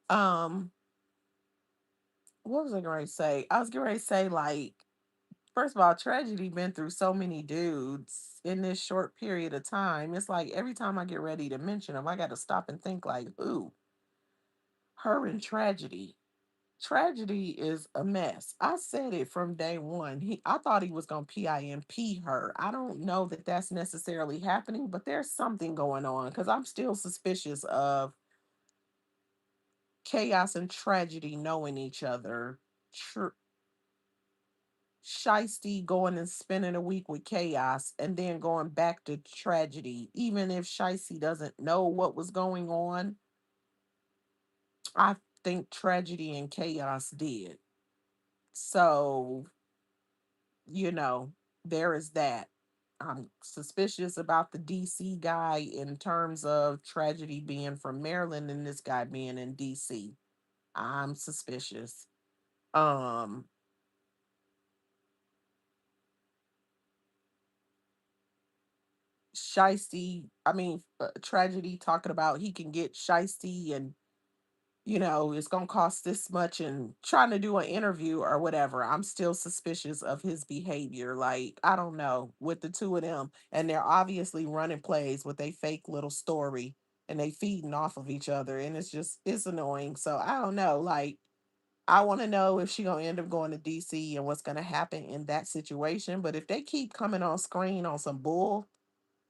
Um, what was I going to say? I was going to say, like, first of all, tragedy been through so many dudes in this short period of time. It's like every time I get ready to mention them, I got to stop and think like, ooh, her and tragedy. Tragedy is a mess. I said it from day one. I thought he was gonna PIMP her. I don't know that that's necessarily happening, but there's something going on because I'm still suspicious of chaos and tragedy knowing each other. Shiesty going and spending a week with chaos and then going back to tragedy. Even if Shiesty doesn't know what was going on, I think tragedy and chaos did. So, you know, there is that. I'm suspicious about the DC guy in terms of tragedy being from Maryland and this guy being in DC. I'm suspicious. Um, Shiesty, I mean, tragedy talking about he can get Shiesty and it's going to cost this much and trying to do an interview or whatever. I'm still suspicious of his behavior. Like, I don't know, with the two of them. And they're obviously running plays with a fake little story and they feeding off of each other. And it's annoying. So I don't know. Like, I want to know if she going to end up going to DC and what's going to happen in that situation. But if they keep coming on screen on some bull,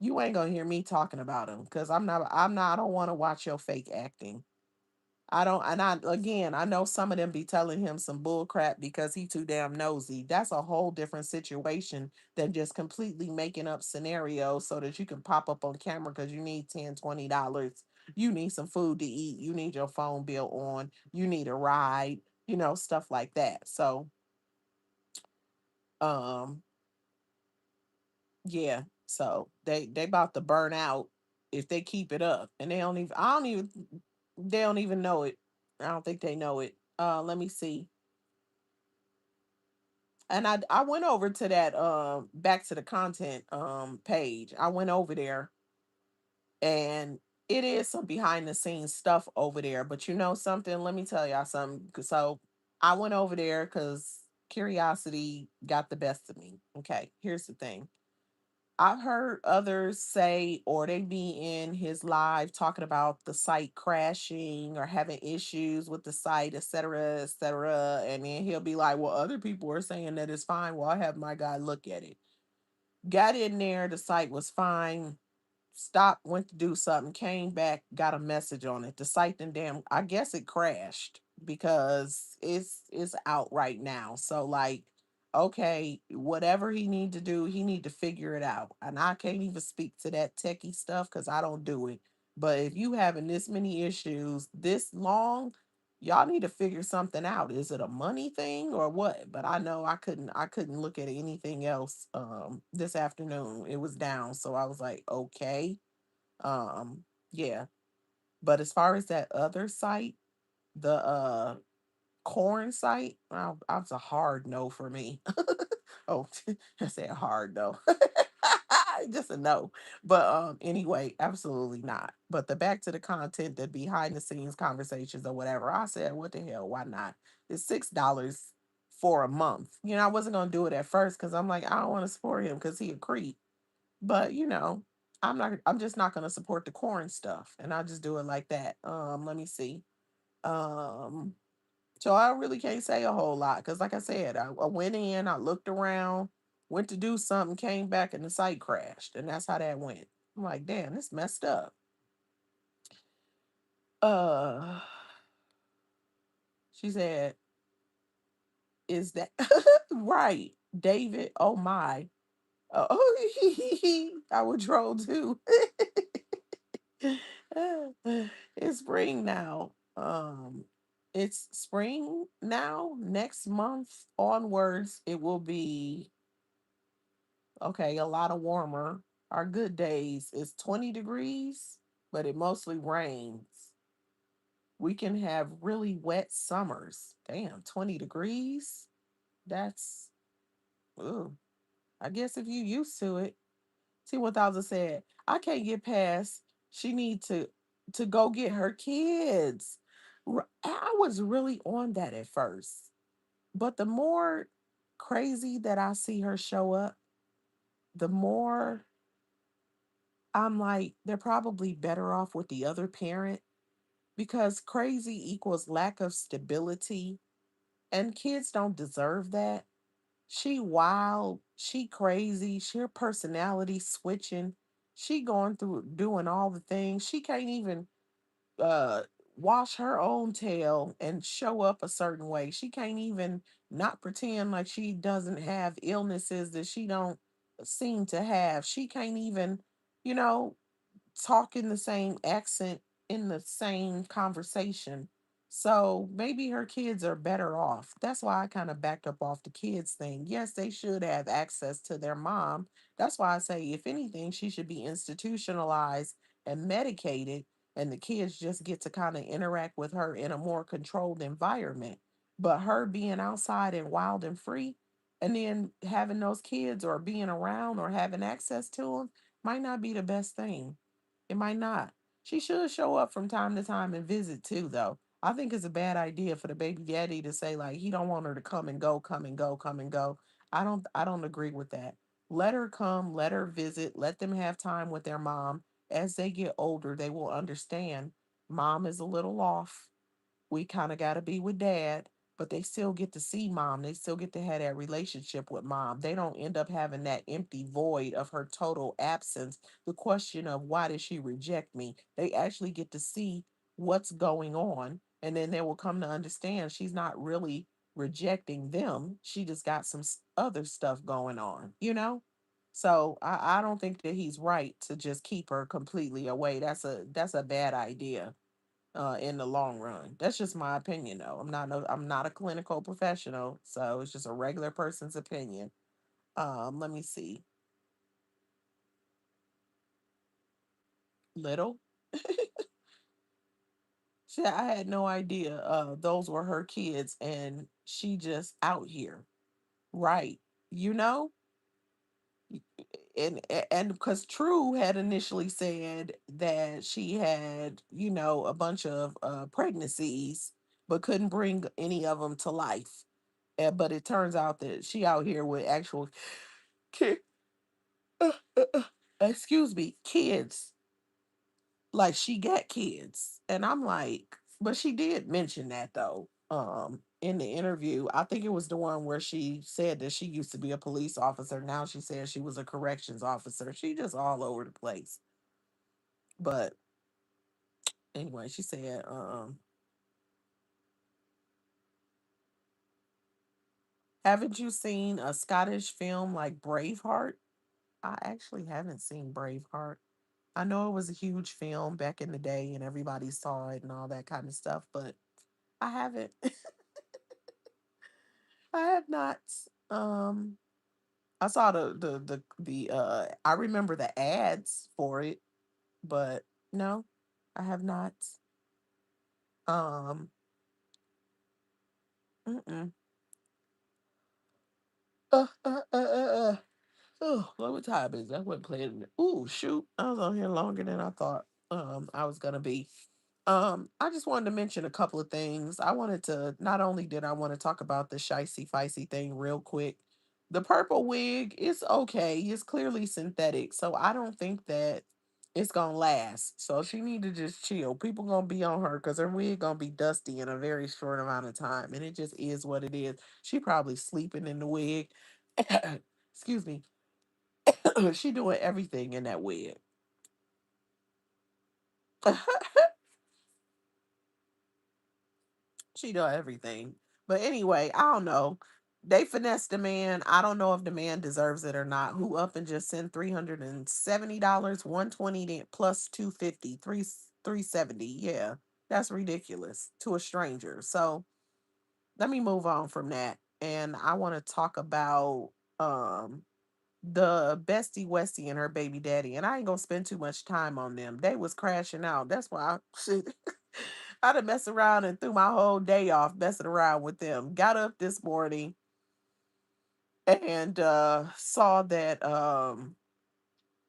you ain't going to hear me talking about them because I don't want to watch your fake acting. I don't, and I again, I know some of them be telling him some bull crap because he too damn nosy. That's a whole different situation than just completely making up scenarios so that you can pop up on camera because you need $10, $20. You need some food to eat. You need your phone bill on. You need a ride. Stuff like that. So, um, yeah. So they about to burn out if they keep it up, and they don't even. I don't even. They don't even know it. I don't think they know it. Let me see. And I went over to that back to the content page. I went over there and it is some behind the scenes stuff over there. But you know something? Let me tell y'all something. So I went over there because curiosity got the best of me. Okay, here's the thing. I've heard others say, or they be in his live talking about the site crashing or having issues with the site, et cetera, et cetera. And then he'll be like, well, other people are saying that it's fine. Well, I have my guy look at it. Got in there, the site was fine. Stopped, went to do something, came back, got a message on it. The site then damn, I guess it crashed because it's out right now. So like, okay, whatever he need to do, he need to figure it out. And I can't even speak to that techie stuff because I don't do it. But if you having this many issues this long, y'all need to figure something out. Is it a money thing or what? But I know I couldn't look at anything else this afternoon. It was down. So I was like, okay. Yeah. But as far as that other site, the corn site, that's a hard no for me. Oh, I said hard no. Just a no. But anyway, absolutely not. But the back to the content, the behind the scenes conversations or whatever, I said, what the hell? Why not? It's $6 for a month. I wasn't gonna do it at first because I'm like, I don't want to support him because he a creep. But I'm just not gonna support the corn stuff, and I'll just do it like that. Let me see. Um, so I really can't say a whole lot because, like I said, I went in, I looked around, went to do something, came back, and the site crashed, and that's how that went. I'm like, damn, this messed up. Uh, she said, "Is that right, David? Oh my, oh, I would troll too." It's spring now. It's spring now. Next month onwards, it will be okay, a lot of warmer. Our good days is 20 degrees, but it mostly rains. We can have really wet summers. Damn, 20 degrees? That's, ooh, I guess if you used to it. See what Thousands said. I can't get past. She need to go get her kids. I was really on that at first, but the more crazy that I see her show up, the more I'm like, they're probably better off with the other parent because crazy equals lack of stability, and kids don't deserve that. She wild, she crazy, she her personality switching. She going through doing all the things. She can't even uh wash her own tail and show up a certain way. She can't even not pretend like she doesn't have illnesses that she don't seem to have. She can't even, you know, talk in the same accent in the same conversation. So maybe her kids are better off. That's why I kind of backed up off the kids thing. Yes, they should have access to their mom. That's why I say, if anything, she should be institutionalized and medicated, and the kids just get to kind of interact with her in a more controlled environment. But her being outside and wild and free, and then having those kids or being around or having access to them might not be the best thing. It might not. She should show up from time to time and visit too, though. I think it's a bad idea for the baby daddy to say like he don't want her to come and go, come and go, come and go. I don't agree with that. Let her come, let her visit, let them have time with their mom. As they get older, they will understand mom is a little off. We kind of got to be with dad, but they still get to see mom. They still get to have that relationship with mom. They don't end up having that empty void of her total absence. The question of why did she reject me? They actually get to see what's going on. And then they will come to understand she's not really rejecting them. She just got some other stuff going on, you know? So I don't think that he's right to just keep her completely away. That's a bad idea in the long run. That's just my opinion, though. I'm not a clinical professional, so it's just a regular person's opinion. Let me see. Little. I had no idea. Those were her kids, and she just out here, right? You know, and because True had initially said that she had, a bunch of pregnancies, but couldn't bring any of them to life. But it turns out that she out here with actual kid, uh, uh, uh, excuse me, kids. Like she got kids, and I'm like, but she did mention that though. In the interview, I think it was the one where she said that she used to be a police officer. Now she says she was a corrections officer. She just all over the place. But anyway, she said, haven't you seen a Scottish film like Braveheart? I actually haven't seen Braveheart. I know it was a huge film back in the day and everybody saw it and all that kind of stuff, but I haven't. I have not. Um I saw the I remember the ads for it, but no, I have not. Um mm-mm. Uh. Oh, what time is that? I wasn't playing. Ooh, shoot. I was on here longer than I thought I was gonna be. I just wanted to mention a couple of things. I wanted to not only did I want to talk about the shicey feisty thing real quick, The purple wig is okay. It's clearly synthetic, so I don't think that it's gonna last. So she need to just chill. People gonna be on her because her wig gonna be dusty in a very short amount of time, and it just is what it is. She probably sleeping in the wig. Excuse me. She doing everything in that wig. She doing everything. But anyway, I don't know. They finessed the man. I don't know if the man deserves it or not. Who up and just sent $370, 120 plus 250, 370. Yeah. That's ridiculous to a stranger. So let me move on from that. And I want to talk about um the bestie Westie and her baby daddy. And I ain't gonna spend too much time on them. They was crashing out. That's why I'd have messed around and threw my whole day off messing around with them. Got up this morning and saw that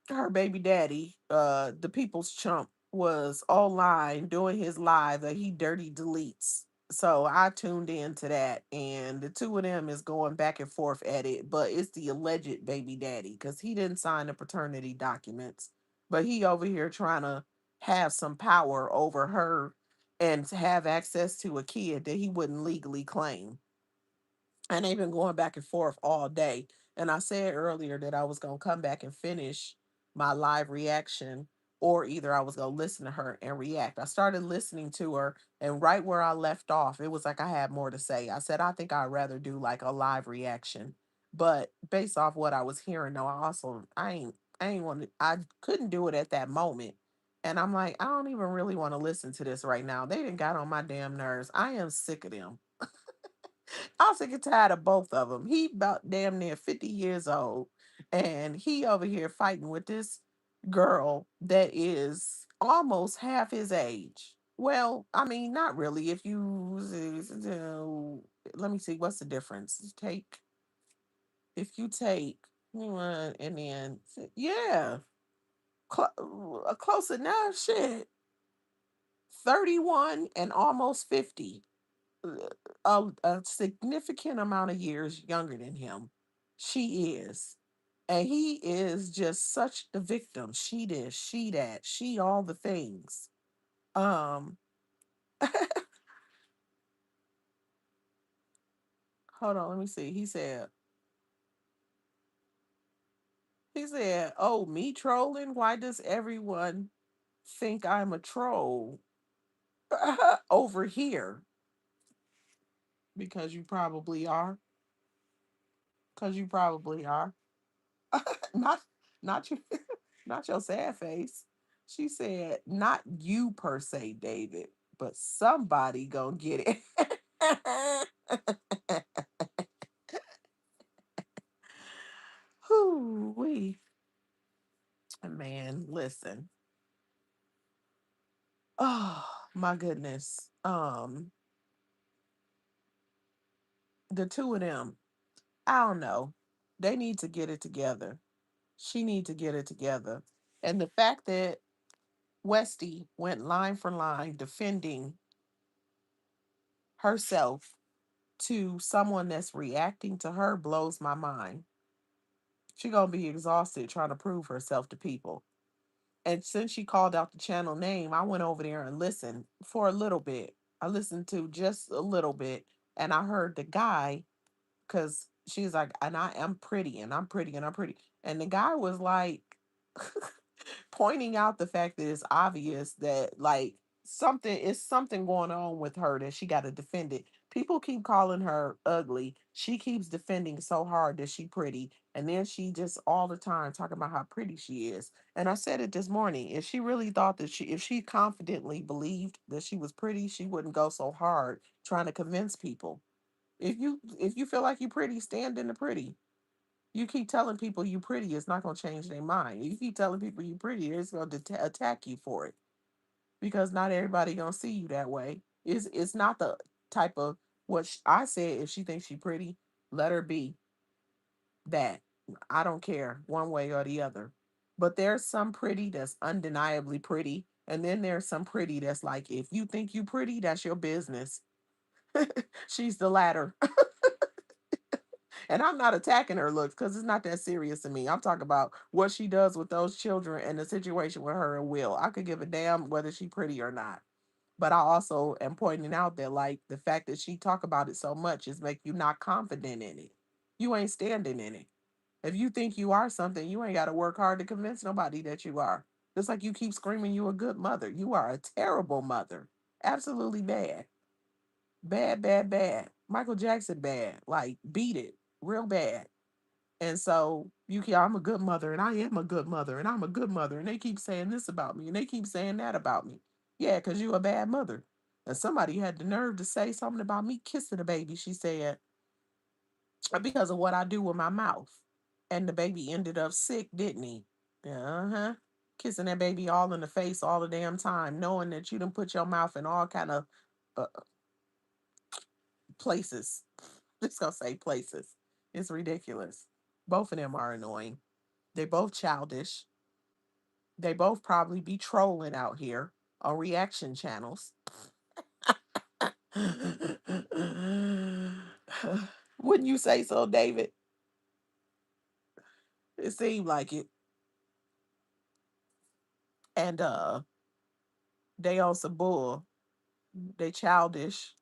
her baby daddy, the people's chump, was online doing his live that he dirty deletes. So I tuned into that, and the two of them is going back and forth at it. But it's the alleged baby daddy because he didn't sign the paternity documents, but he over here trying to have some power over her and to have access to a kid that he wouldn't legally claim, and they've been going back and forth all day. And I said earlier that I was gonna come back and finish my live reaction, or either I was gonna listen to her and react. I started listening to her, and right where I left off, it was like I had more to say. I said I think I'd rather do like a live reaction, but based off what I was hearing, though, I ain't want to. I couldn't do it at that moment. And I'm like, I don't even really want to listen to this right now. They didn't got on my damn nerves. I am sick of them. I'm sick and tired of both of them. He about damn near 50 years old, and he over here fighting with this girl that is almost half his age. Well, I mean, not really. If you let me see, what's the difference? If you take one and then yeah, close enough. Shit, 31 and almost 50. A significant amount of years younger than him. She is. And he is just such the victim. She this, she that, she all the things. Um, hold on, let me see. He said, "Oh, me trolling? Why does everyone think I'm a troll over here? Because you probably are. Because you probably are. not not you not your sad face." She said, "Not you per se, David, but somebody gonna get it." Whoo wee. Man, listen. Oh my goodness. The two of them, I don't know. They need to get it together. She need to get it together. And the fact that Westy went line for line defending herself to someone that's reacting to her blows my mind. She gonna be exhausted trying to prove herself to people. And since she called out the channel name, I went over there and listened for a little bit. I listened to just a little bit, and I heard the guy, because she's like, and I am pretty, and I'm pretty, and I'm pretty. And the guy was like, pointing out the fact that it's obvious that like something going on with her that she got to defend it. People keep calling her ugly. She keeps defending so hard that she pretty, and then she just all the time talking about how pretty she is. And I said it this morning. If she really thought that if she confidently believed that she was pretty, she wouldn't go so hard trying to convince people. If you feel like you're pretty, stand in the pretty. You keep telling people you pretty, it's not gonna change their mind. You keep telling people you pretty, it's gonna attack you for it, because not everybody gonna see you that way. It's not the type of I said. If she thinks she pretty, let her be that. I don't care one way or the other. But there's some pretty that's undeniably pretty, and then there's some pretty that's like, if you think you pretty, that's your business. She's the latter. And I'm not attacking her looks because it's not that serious to me. I'm talking about what she does with those children and the situation with her and Will. I could give a damn whether she pretty or not. But I also am pointing out that like the fact that she talk about it so much is make you not confident in it. You ain't standing in it. If you think you are something, you ain't got to work hard to convince nobody that you are. Just like you keep screaming you a good mother. You are a terrible mother. Absolutely bad. Bad, bad, bad. Michael Jackson bad. Like beat it. Real bad. And so you can, I'm a good mother and I am a good mother and I'm a good mother. And they keep saying this about me and they keep saying that about me. Yeah, because you a bad mother. And somebody had the nerve to say something about me kissing a baby, she said, because of what I do with my mouth. And the baby ended up sick, didn't he? Uh-huh. Kissing that baby all in the face all the damn time, knowing that you done put your mouth in all kind of uh, places. Just gonna say places. It's ridiculous. Both of them are annoying. They both childish. They both probably be trolling out here on reaction channels. Wouldn't you say so, David? It seemed like it. And they on some bull. They childish.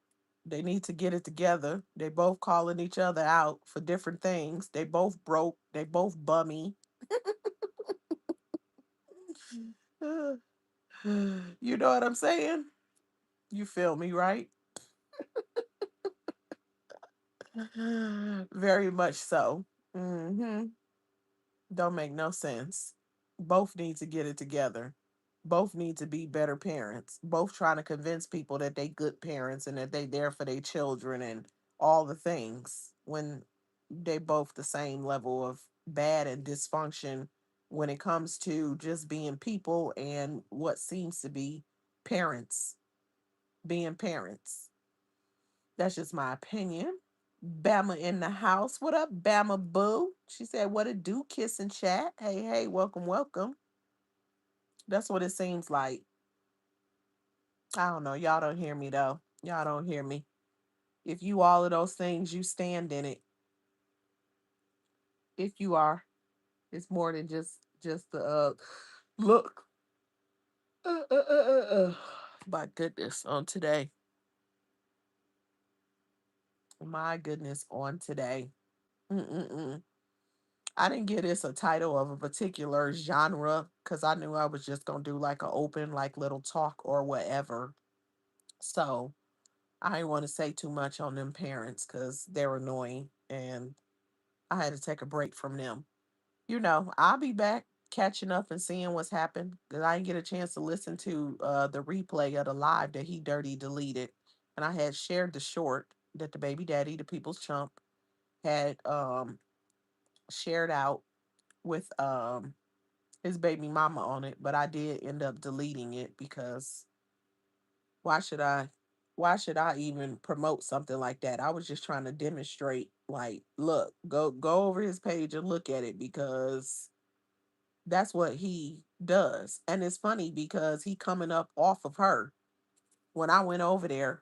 They need to get it together. They both calling each other out for different things. They both broke. They both bummy. You know what I'm saying? You feel me, right? Very much so. Hmm. Don't make no sense. Both need to get it together. Both need to be better parents. Both trying to convince people that they good parents and that they there for their children and all the things when they both the same level of bad and dysfunction when it comes to just being people and what seems to be parents, being parents. That's just my opinion. Bama in the house. What up, Bama Boo? She said, what it do, kiss and chat. Hey, hey, welcome, welcome. That's what it seems like. I don't know. Y'all don't hear me though. Y'all don't hear me. If you all of those things, you stand in it. If you are, it's more than just the look. My goodness, on today. My goodness, on today. Mm-mm-mm. I didn't give this a title of a particular genre because I knew I was just gonna do like an open, like little talk or whatever. So I didn't want to say too much on them parents because they're annoying and I had to take a break from them. You know, I'll be back catching up and seeing what's happened because I didn't get a chance to listen to the replay of the live that he dirty deleted. And I had shared the short that the baby daddy, the people's chump, had shared out with his baby mama on it, but I did end up deleting it because why should I why should I even promote something like that? I was just trying to demonstrate like, look, go over his page and look at it because that's what he does. And it's funny because he coming up off of her. When I went over there,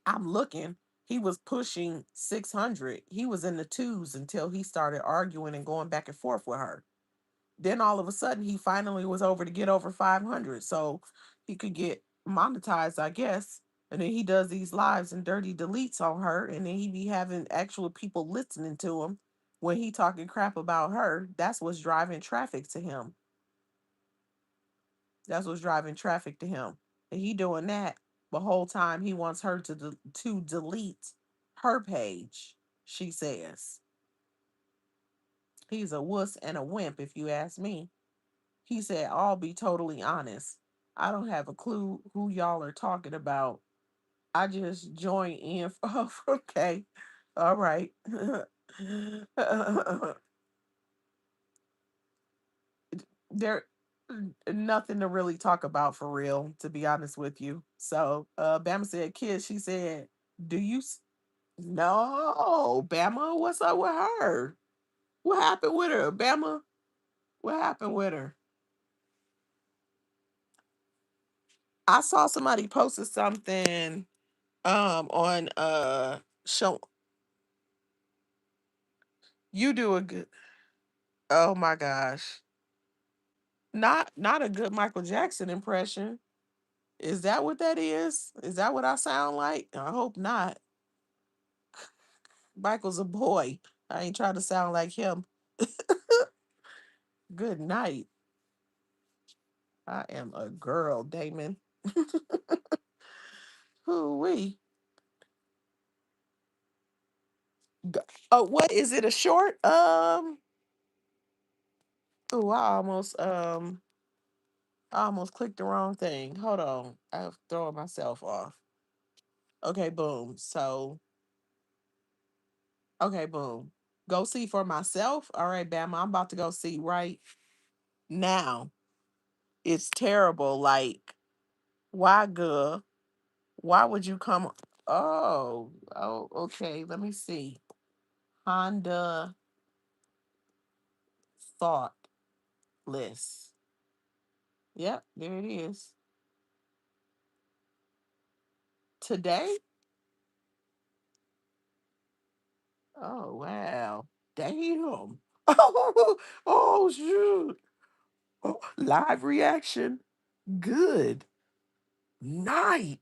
I'm looking, he was pushing 600. He was in the twos until he started arguing and going back and forth with her. Then all of a sudden he finally was over to get over 500 so he could get monetized, I guess. And then he does these lives and dirty deletes on her and then he be having actual people listening to him when he talking crap about her. That's what's driving traffic to him. That's what's driving traffic to him. And he doing that the whole time he wants her to delete her page, she says. He's a wuss and a wimp if you ask me. He said, I'll be totally honest. I don't have a clue who y'all are talking about. I just joined in. Oh, okay. All right. There nothing to really talk about for real, to be honest with you. So Bama said, kid, she said, do you no, Bama, what's up with her? What happened with her? Bama, what happened with her? I saw somebody posted something on show You do a good. Oh my gosh. Not a good Michael Jackson impression. Is that what that is? Is that what I sound like? I hope not. Michael's a boy. I ain't trying to sound like him. Good night. I am a girl, Damon. Who we? Oh, what is it? A short? Oh, I almost clicked the wrong thing. Hold on. I'm throwing myself off. Okay, boom. So, okay, boom. Go see for myself. All right, Bama. I'm about to go see right now. It's terrible. Like, why, girl? Why would you come? Oh, okay. Let me see. Honda Thoughtless. Yep, there it is. Today? Oh, wow. Damn. Oh, shoot. Oh, live reaction. Good night.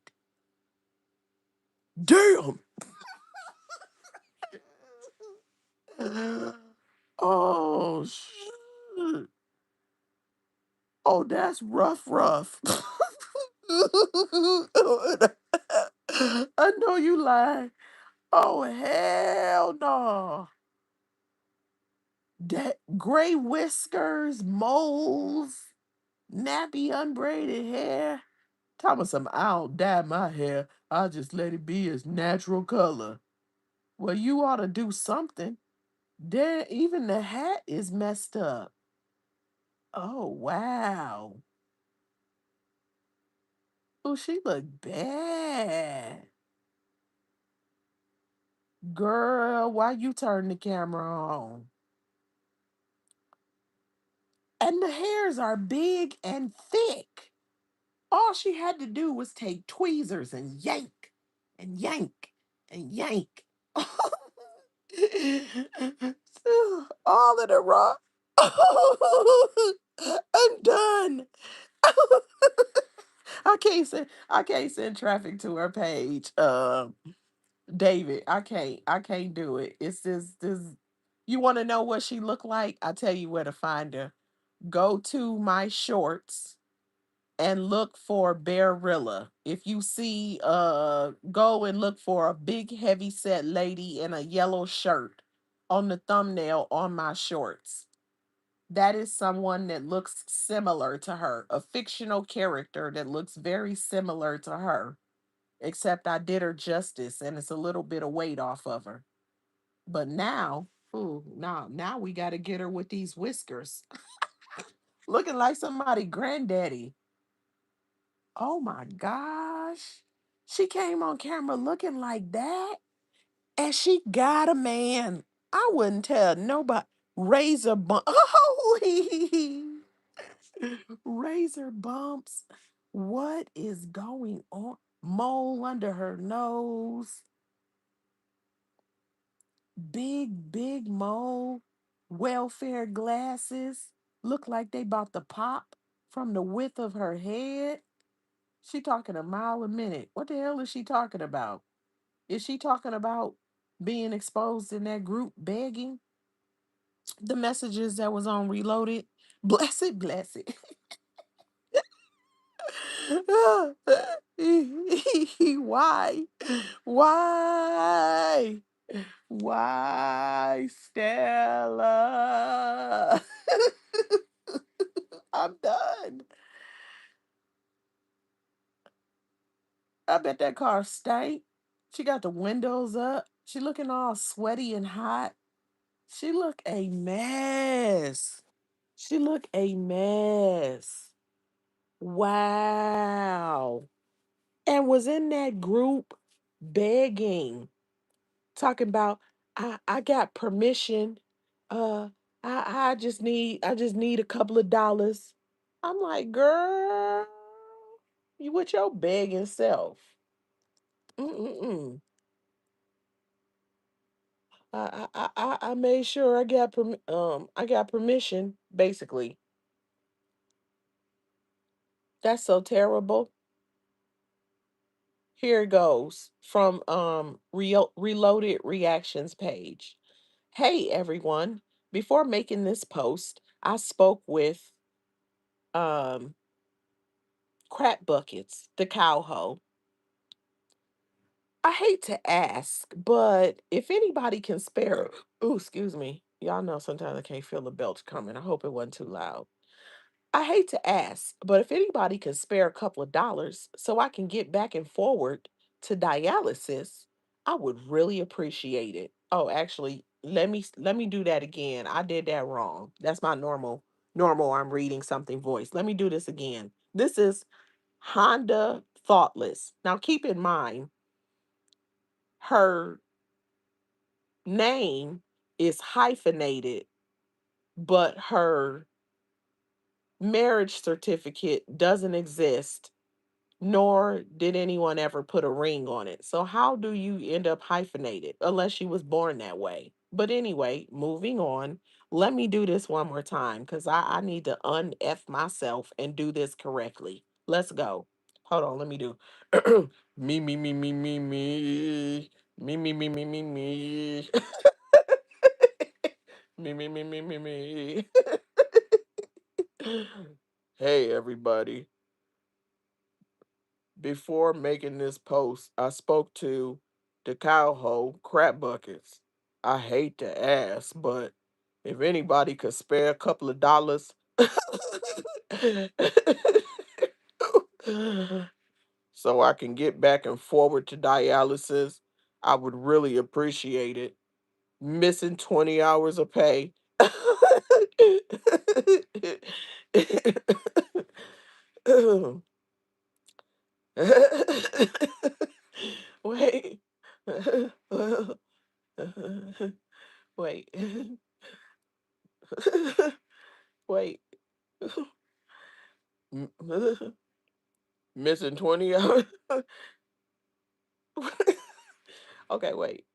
Damn. Oh, shoot. Oh, that's rough. I know you lying. Oh, hell no. That gray whiskers, moles, nappy unbraided hair. Thomas, I don't dye my hair. I just let it be its natural color. Well, you ought to do something. There, even the hat is messed up. Oh, wow. Oh, she look bad. Girl, why you turn the camera on? And the hairs are big and thick. All she had to do was take tweezers and yank and yank and yank. All of the raw. I'm done. I can't send traffic to her page. David, I can't do it. It's this you want to know what she looked like? I tell you where to find her. Go to my shorts and look for Barilla. If you see go and look for a big heavy set lady in a yellow shirt on the thumbnail on my shorts. That is someone that looks similar to her, a fictional character that looks very similar to her, except I did her justice and it's a little bit of weight off of her. But now, ooh, now we got to get her with these whiskers, looking like somebody granddaddy. Oh my gosh. She came on camera looking like that and she got a man. I wouldn't tell nobody. Razor bump. Oh, razor bumps. What is going on? Mole under her nose. Big mole. Welfare glasses. Look like they about to pop from the width of her head. She talking a mile a minute. What the hell is she talking about? Is she talking about being exposed in that group begging? The messages that was on Reloaded. Bless it. Why? Why? Why, Stella? I'm done. I bet that car stank. She got the windows up. She looking all sweaty and hot. She look a mess. She look a mess. Wow. And was in that group begging, talking about I got permission. Uh I just need a couple of dollars. I'm like, girl, you with your begging self. Mm-mm-mm. I made sure I got permission. Basically, that's so terrible. Here it goes from Reloaded Reactions page. Hey everyone, before making this post, I spoke with um Crap Buckets, the cowho. I hate to ask, but if anybody can spare, ooh, excuse me. Y'all know sometimes I can't feel the belch coming. I hope it wasn't too loud. I hate to ask, but if anybody can spare a couple of dollars so I can get back and forward to dialysis, I would really appreciate it. Oh, actually, let me do that again. I did that wrong. That's my normal I'm reading something voice. Let me do this again. This is Honda Thoughtless. Now keep in mind her name is hyphenated, but her marriage certificate doesn't exist, nor did anyone ever put a ring on it. So how do you end up hyphenated unless she was born that way? But anyway, moving on. Let me do this one more time because I need to un-F myself and do this correctly. Let's go. Hold on, let me do me. Me. Me. Hey everybody. Before making this post, I spoke to the cowho crap buckets. I hate to ask, but if anybody could spare a couple of dollars so I can get back and forward to dialysis, I would really appreciate it. Missing 20 hours of pay. Wait. Wait. Wait. Missing 20 hours. Okay, wait.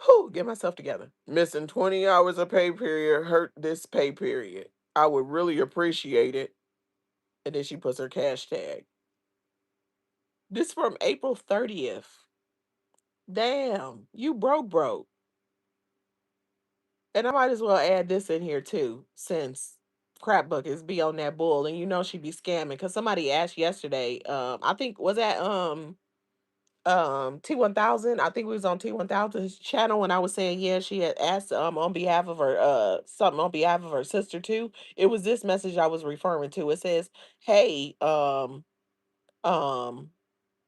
Whew, get myself together. Missing 20 hours of pay period hurt this pay period. I would really appreciate it. And then she puts her cash tag. This from April 30th. Damn, you broke. And I might as well add this in here too, since crap buckets be on that bull, and you know she be scamming. Cause somebody asked yesterday, I think was that T1000. I think we was on T1000's channel when I was saying yeah, she had asked on behalf of her something on behalf of her sister too. It was this message I was referring to. It says, "Hey, um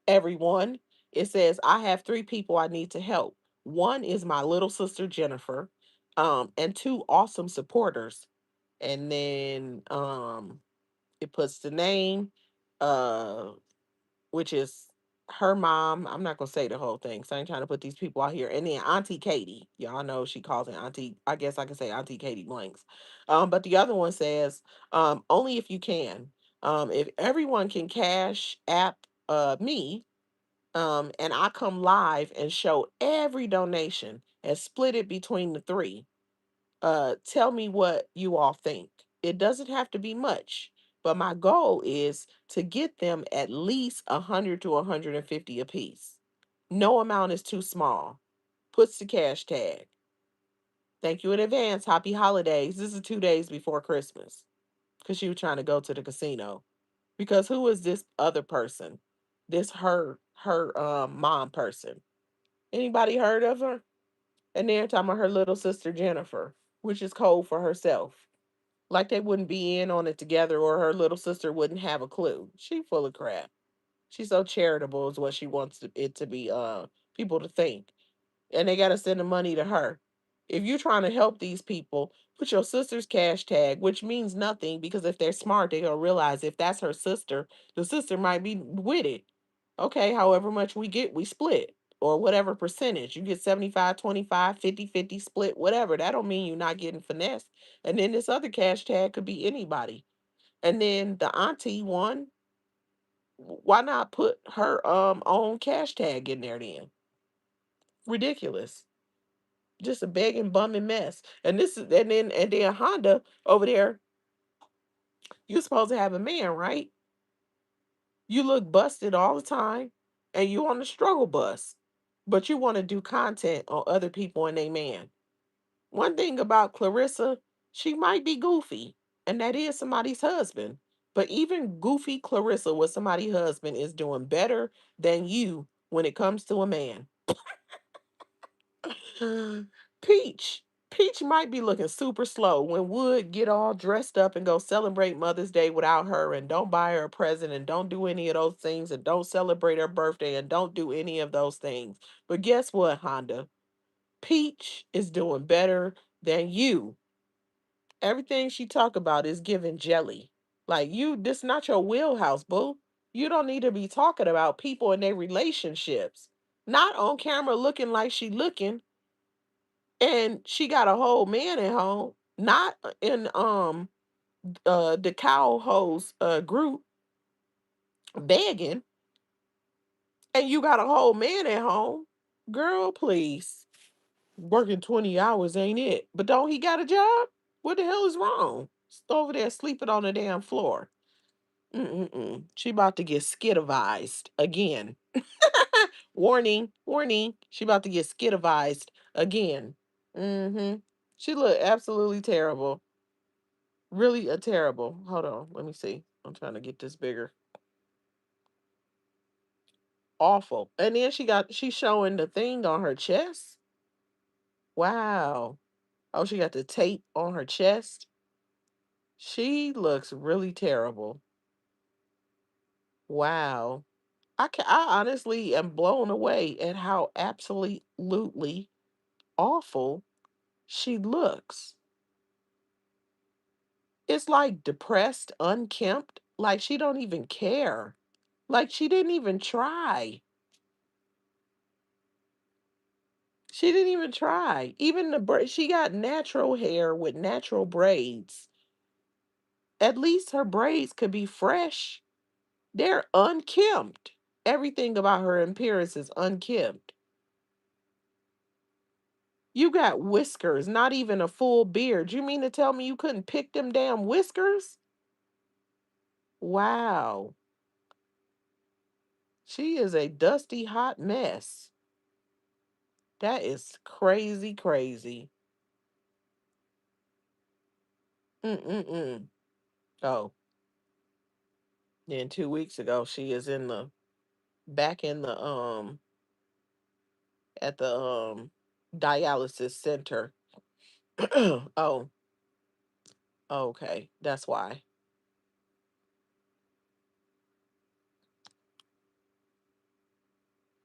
everyone. It says, I have three people I need to help. One is my little sister, Jennifer, and two awesome supporters." And then it puts the name, uh, which is her mom. I'm not gonna say the whole thing, so I ain't trying to put these people out here. And then Auntie Katie. Y'all know she calls it Auntie. I guess I can say Auntie Katie Blanks. But the other one says, only if you can. If everyone can cash app me, and I come live and show every donation and split it between the three. Tell me what you all think. It doesn't have to be much, but my goal is to get them at least 100 to 150 apiece. No amount is too small. Puts the cash tag. Thank you in advance. Happy holidays. This is 2 days before Christmas because she was trying to go to the casino. Because who is this other person? This her mom person. Anybody heard of her? And they're talking about her little sister Jennifer, which is code for herself. Like they wouldn't be in on it together or her little sister wouldn't have a clue. She full of crap. She's so charitable is what she wants it to be people to think. And they gotta send the money to her. If you're trying to help these people, put your sister's cash tag, which means nothing because if they're smart, they're gonna realize if that's her sister, the sister might be with it. Okay, however much we get, we split. Or whatever percentage. You get 75, 25, 50, 50 split, whatever. That don't mean you're not getting finessed. And then this other cash tag could be anybody. And then the auntie one, why not put her own cash tag in there then? Ridiculous. Just a begging bumming mess. And then Honda over there, you're supposed to have a man, right? You look busted all the time and you on the struggle bus. But you want to do content on other people and they man. One thing about Clarissa, she might be goofy, and that is somebody's husband. But even goofy Clarissa with somebody's husband is doing better than you when it comes to a man. Peach. Peach might be looking super slow when Wood get all dressed up and go celebrate Mother's Day without her and don't buy her a present and don't do any of those things and don't celebrate her birthday and don't do any of those things. But guess what, Honda? Peach is doing better than you. Everything she talk about is giving jelly. Like you, this not your wheelhouse, boo. You don't need to be talking about people and their relationships. Not on camera looking like she looking, and she got a whole man at home. Not in the cow hose group begging, and you got a whole man at home. Girl, please. Working 20 hours ain't it? But don't he got a job? What the hell is wrong? Over there sleeping on the damn floor. Mm-mm-mm. She about to get skidivized again. Warning, warning. She about to get skidivized again. Mm-hmm. She look absolutely terrible. Really a terrible. Hold on. Let me see. I'm trying to get this bigger. Awful. And then she's showing the thing on her chest. Wow. Oh, she got the tape on her chest. She looks really terrible. Wow. I honestly am blown away at how absolutely awful she looks. It's like depressed, unkempt, like she don't even care. Like she didn't even try. She didn't even try. Even she got natural hair with natural braids. At least her braids could be fresh. They're unkempt. Everything about her appearance is unkempt. You got whiskers, not even a full beard. You mean to tell me you couldn't pick them damn whiskers? Wow. She is a dusty hot mess. That is crazy, crazy. Mm-mm-mm. Oh, then 2 weeks ago, she is in the back in the at the dialysis center. Oh, okay. That's why.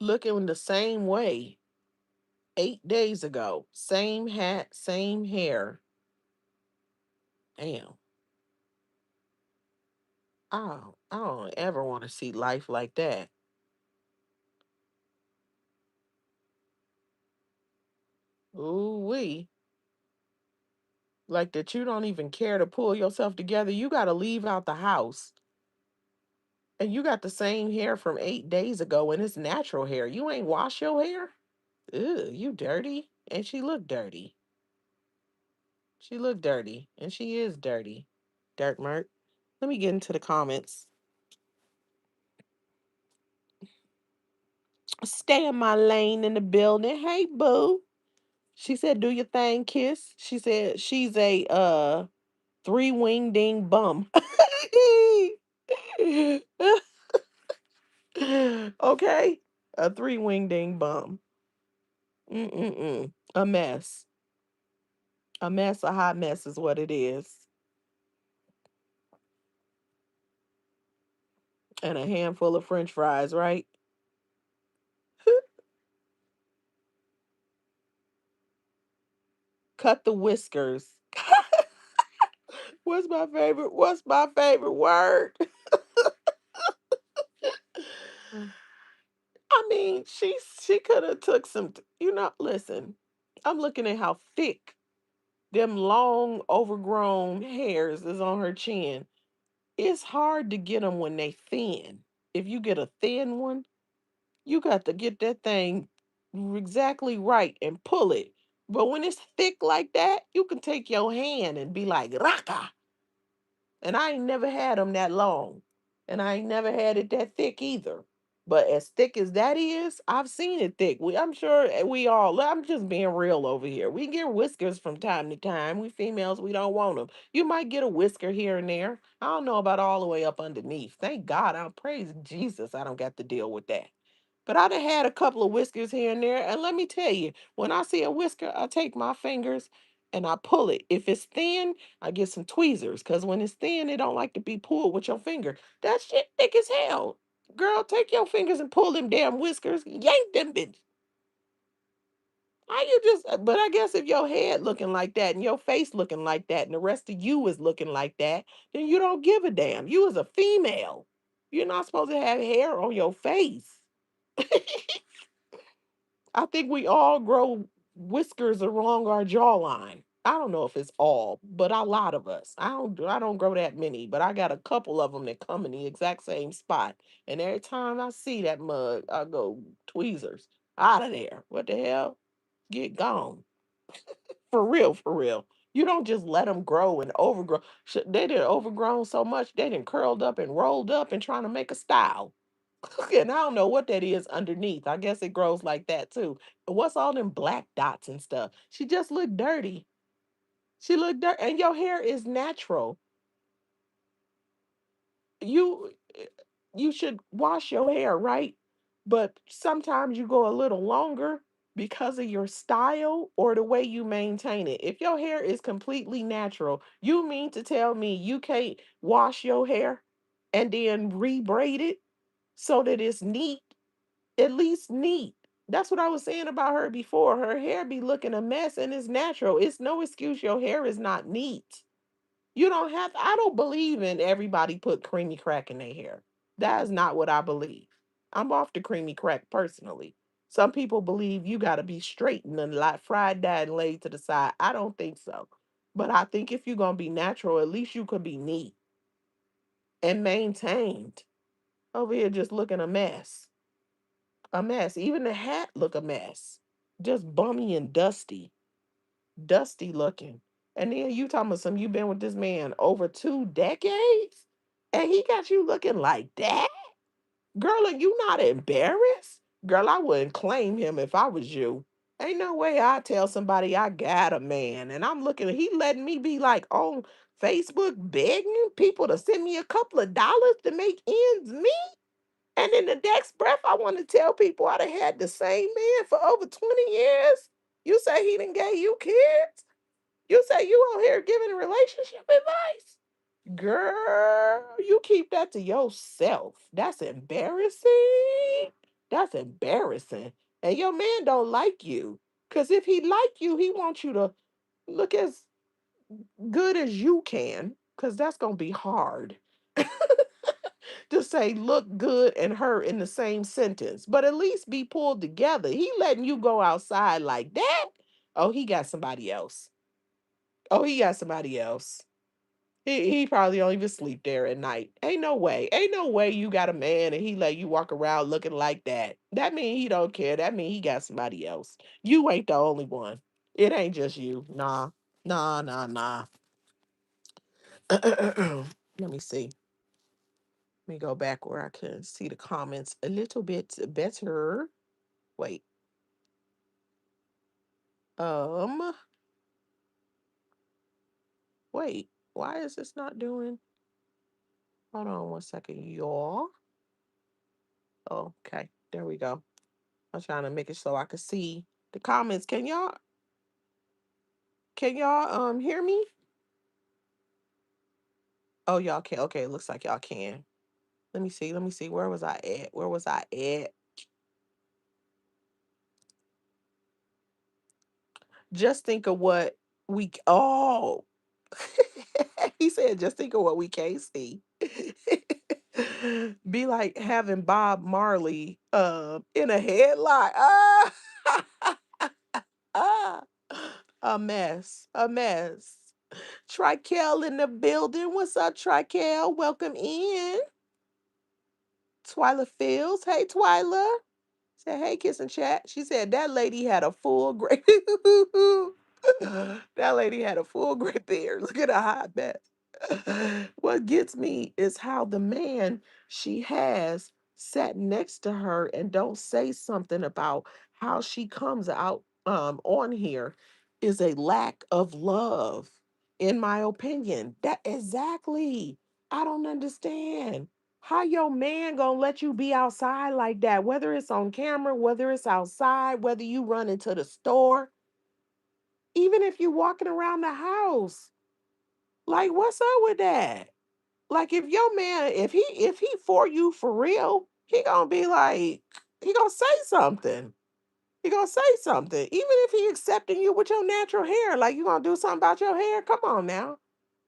Looking the same way 8 days ago. Same hat, same hair. Damn. I don't ever want to see life like that. Ooh wee. Like that you don't even care to pull yourself together. You gotta leave out the house. And you got the same hair from 8 days ago and it's natural hair. You ain't wash your hair? Ew, you dirty. And she looked dirty. She looked dirty. And she is dirty. Dirt Mert. Let me get into the comments. Stay in my lane in the building. Hey boo. She said, do your thing, kiss. She said she's a three-wing ding bum. Okay. A three-wing ding bum. Mm-mm-mm. A mess. A mess, a hot mess is what it is. And a handful of French fries, right? Cut the whiskers. What's my favorite word? I mean, she could have took some, listen. I'm looking at how thick them long overgrown hairs is on her chin. It's hard to get them when they thin. If you get a thin one, you got to get that thing exactly right and pull it. But when it's thick like that, you can take your hand and be like, raka. And I ain't never had them that long. And I ain't never had it that thick either. But as thick as that is, I've seen it thick. I'm sure we all, I'm just being real over here. We get whiskers from time to time. We females, we don't want them. You might get a whisker here and there. I don't know about all the way up underneath. Thank God, I praise Jesus, I don't got to deal with that. But I done had a couple of whiskers here and there. And let me tell you, when I see a whisker, I take my fingers and I pull it. If it's thin, I get some tweezers. Because when it's thin, it don't like to be pulled with your finger. That shit thick as hell. Girl, take your fingers and pull them damn whiskers. Yank them bitch. How you just but I guess if your head looking like that and your face looking like that and the rest of you is looking like that, then you don't give a damn. You as a female. You're not supposed to have hair on your face. I think we all grow whiskers along our jawline. I don't know if it's all, but a lot of us. I don't grow that many, but I got a couple of them that come in the exact same spot. And every time I see that mug, I go tweezers out of there. What the hell? Get gone. For real, for real. You don't just let them grow and overgrow. They did overgrown so much they didn't curled up and rolled up and trying to make a style. And I don't know what that is underneath. I guess it grows like that too. What's all them black dots and stuff? She just looked dirty. She looked dirty. And your hair is natural. You you should wash your hair, right? But sometimes you go a little longer because of your style or the way you maintain it. If your hair is completely natural, you mean to tell me you can't wash your hair and then rebraid it so that it's neat, at least neat. That's what I was saying about her before. Her hair be looking a mess and it's natural. It's no excuse your hair is not neat. You don't have, I don't believe in everybody put creamy crack in their hair. That is not what I believe. I'm off the creamy crack personally. Some people believe you got to be straightened and like fried, dyed, and laid to the side. I don't think so. But I think if you're going to be natural, at least you could be neat and maintained. Over here just looking a mess. A mess. Even the hat look a mess. Just bummy and dusty. Dusty looking. And then you talking about some you been with this man over 2 decades? And he got you looking like that? Girl, are you not embarrassed? Girl, I wouldn't claim him if I was you. Ain't no way I tell somebody I got a man. And I'm looking, he letting me be like on Facebook begging people to send me a couple of dollars to make ends meet. And in the next breath, I want to tell people I done had the same man for over 20 years. You say he done gave you kids? You say you out here giving relationship advice? Girl, you keep that to yourself. That's embarrassing. That's embarrassing. And your man don't like you. Because if he like you, he wants you to look as good as you can. Because that's going to be hard to say look good and her in the same sentence. But at least be pulled together. He letting you go outside like that. Oh, he got somebody else. Oh, he got somebody else. He probably don't even sleep there at night. Ain't no way. Ain't no way you got a man and he let you walk around looking like that. That mean he don't care. That mean he got somebody else. You ain't the only one. It ain't just you. Nah. Nah, nah, nah. Let me see. Let me go back where I can see the comments a little bit better. Wait. Um, wait. Why is this not doing? Hold on 1 second, y'all. Okay, there we go. I'm trying to make it so I can see the comments. Can y'all hear me? Oh, y'all can. Okay, it looks like y'all can. Let me see. Let me see. Where was I at? Where was I at? Just think of what oh. He said just think of what we can't see. Be like having Bob Marley in a headlock. Ah, ah. A mess. A mess. Trikel in the building. What's up, Trikel? Welcome in. Twyla Fields. Hey, Twyla. Said, "Hey, kiss and chat." She said that lady had a full gray. That lady had a full gray beard. Look at her hot mess. What gets me is how the man she has sat next to her and don't say something about how she comes out on here is a lack of love, in my opinion. That exactly. I don't understand. How your man gonna let you be outside like that? Whether it's on camera, whether it's outside, whether you run into the store, even if you walking around the house. Like, what's up with that? Like, if your man, if he for you for real, he gonna be like, he gonna say something. He gonna say something. Even if he accepting you with your natural hair, like you gonna do something about your hair. Come on now.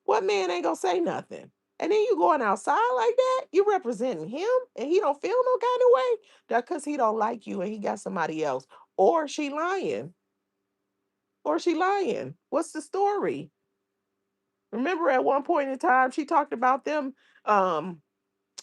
What man ain't gonna say nothing? And then you going outside like that, you representing him and he don't feel no kind of way. That because he don't like you and he got somebody else. Or she lying. Or she lying. What's the story? Remember at one point in time she talked about them um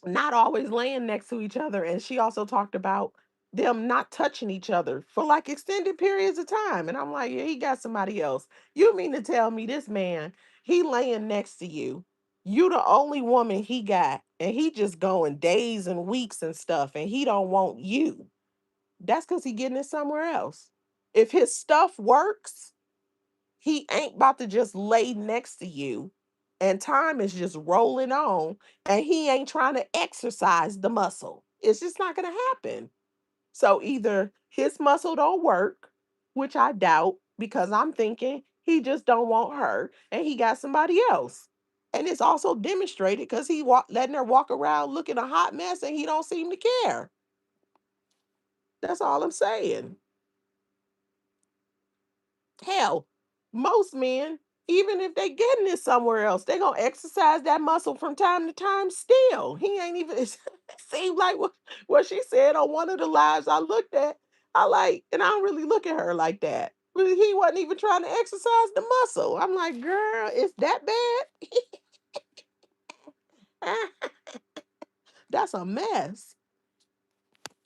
not always laying next to each other. And she also talked about them not touching each other for like extended periods of time. And I'm like, yeah, he got somebody else. You mean to tell me this man, he laying next to you, you the only woman he got, and he just going days and weeks and stuff, and he don't want you. That's because he getting it somewhere else. If his stuff works, he ain't about to just lay next to you and time is just rolling on and he ain't trying to exercise the muscle. It's just not going to happen. So either his muscle don't work, which I doubt because I'm thinking he just don't want her and he got somebody else. And it's also demonstrated because letting her walk around looking a hot mess and he don't seem to care. That's all I'm saying. Hell, most men, even if they getting it somewhere else, they gonna exercise that muscle from time to time still. He ain't even it seemed like what she said on one of the lives I looked at. I like, and I don't really look at her like that. But he wasn't even trying to exercise the muscle. I'm like, girl, it's that bad? That's a mess.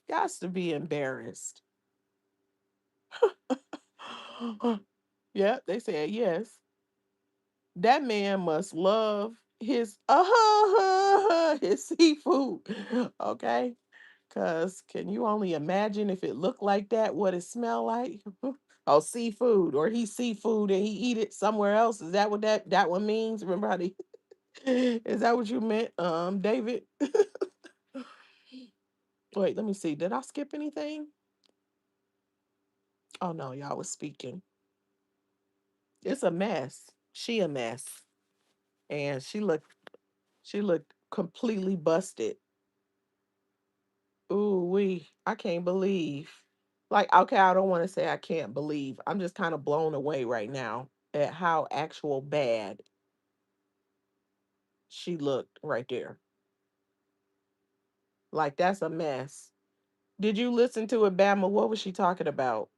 Got to be embarrassed. Yep, they said yes. That man must love his his seafood. Okay? Cause can you only imagine if it looked like that, what it smell like? Oh, seafood, or he seafood and he eat it somewhere else. Is that what that one means? Remember how they is that what you meant, David? Wait, let me see. Did I skip anything? Oh no, y'all was speaking. It's a mess. She a mess. And she looked completely busted. Ooh, I can't believe. Like, okay, I don't want to say I can't believe. I'm just kind of blown away right now at how actual bad she looked right there. Like, that's a mess. Did you listen to it, Bama? What was she talking about?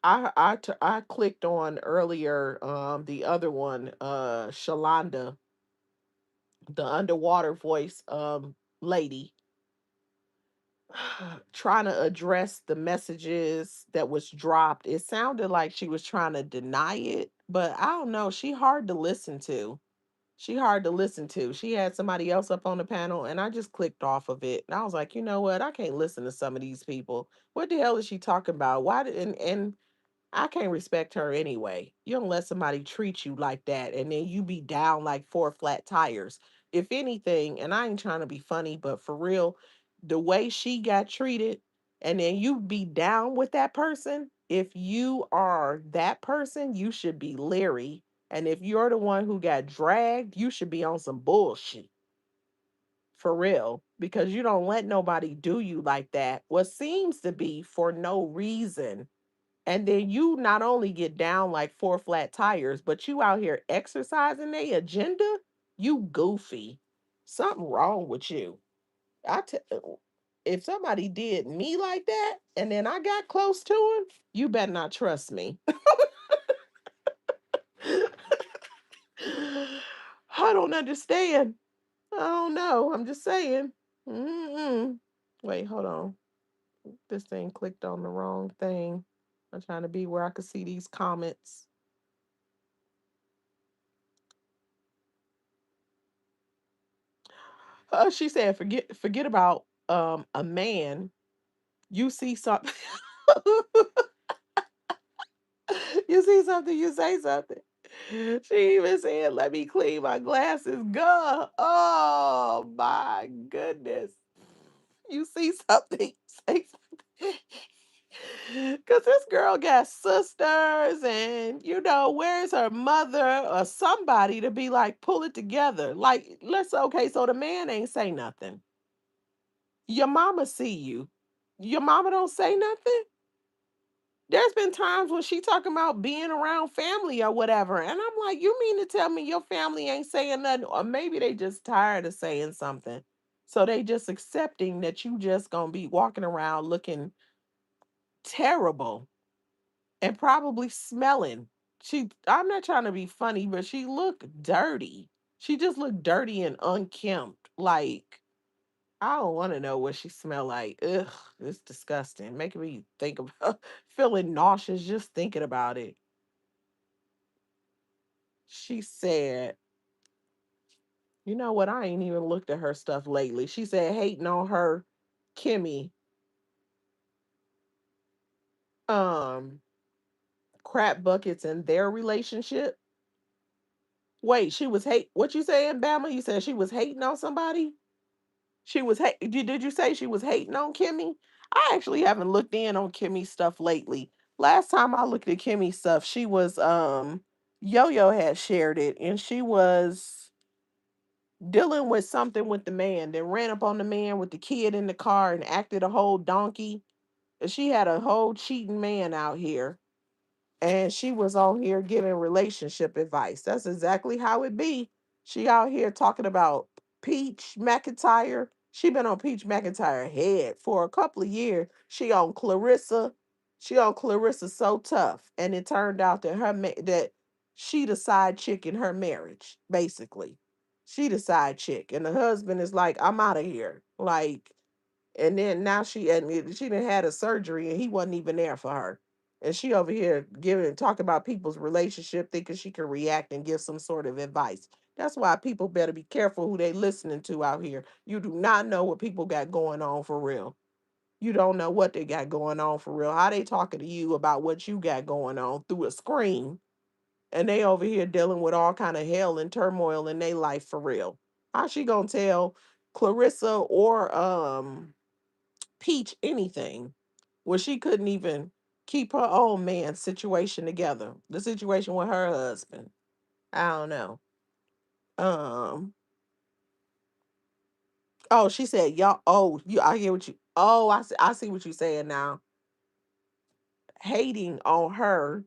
I clicked on earlier the other one, Shalonda, the underwater voice lady trying to address the messages that was dropped. It sounded like she was trying to deny it, but I don't know. She hard to listen to. She hard to listen to. She had somebody else up on the panel, and I just clicked off of it. And I was like, you know what? I can't listen to some of these people. What the hell is she talking about? Why did and I can't respect her anyway. You don't let somebody treat you like that and then you be down like four flat tires. If anything, and I ain't trying to be funny, but for real, the way she got treated and then you be down with that person, if you are that person, you should be leery. And if you're the one who got dragged, you should be on some bullshit for real because you don't let nobody do you like that. What seems to be for no reason, and then you not only get down like four flat tires, but you out here exercising a agenda. You goofy. Something wrong with you. If somebody did me like that and then I got close to him, you better not trust me. I don't understand. I don't know. I'm just saying. Mm-mm. Wait, hold on. This thing clicked on the wrong thing. I'm trying to be where I could see these comments. She said, forget about a man. You see something. You see something, you say something. She even said, let me clean my glasses. Gah. Oh my goodness. You see something, say something. Cause this girl got sisters and where's her mother or somebody to be like, pull it together. Like, let's okay, so the man ain't say nothing. Your mama see you. Your mama don't say nothing. There's been times when she talking about being around family or whatever. And I'm like, you mean to tell me your family ain't saying nothing? Or maybe they just tired of saying something. So they just accepting that you just gonna be walking around looking terrible and probably smelling. I'm not trying to be funny, but she looked dirty. She just looked dirty and unkempt. Like, I don't want to know what she smelled like. Ugh, it's disgusting. Making me think about feeling nauseous just thinking about it. She said, you know what? I ain't even looked at her stuff lately. She said, hating on her, Kimmy, um, crap buckets and their relationship. Wait, she was what you saying, Bama? You said she was hating on somebody? She was did you say she was hating on Kimmy? I actually haven't looked in on Kimmy's stuff lately. Last time I looked at Kimmy's stuff, she was Yo-Yo had shared it and she was dealing with something with the man, then ran up on the man with the kid in the car and acted a whole donkey. And she had a whole cheating man out here. And she was on here giving relationship advice. That's exactly how it be. She out here talking about Peach McIntyre. She been on Peach McIntyre head for a couple of years. She on Clarissa. She on Clarissa so tough, and it turned out that that she the side chick in her marriage. Basically, she the side chick, and the husband is like, "I'm out of here." Like, and then now she done had a surgery and he wasn't even there for her. And she over here giving talk about people's relationship, thinking she can react and give some sort of advice. That's why people better be careful who they listening to out here. You do not know what people got going on for real. You don't know what they got going on for real. How they talking to you about what you got going on through a screen, and they over here dealing with all kind of hell and turmoil in their life for real. How she gonna tell Clarissa or Peach anything where she couldn't even keep her own man's situation together. The situation with her husband. I don't know. Um. Oh, she said, "Y'all." Oh, you. I hear what you. Oh, I see what you're saying now. Hating on her,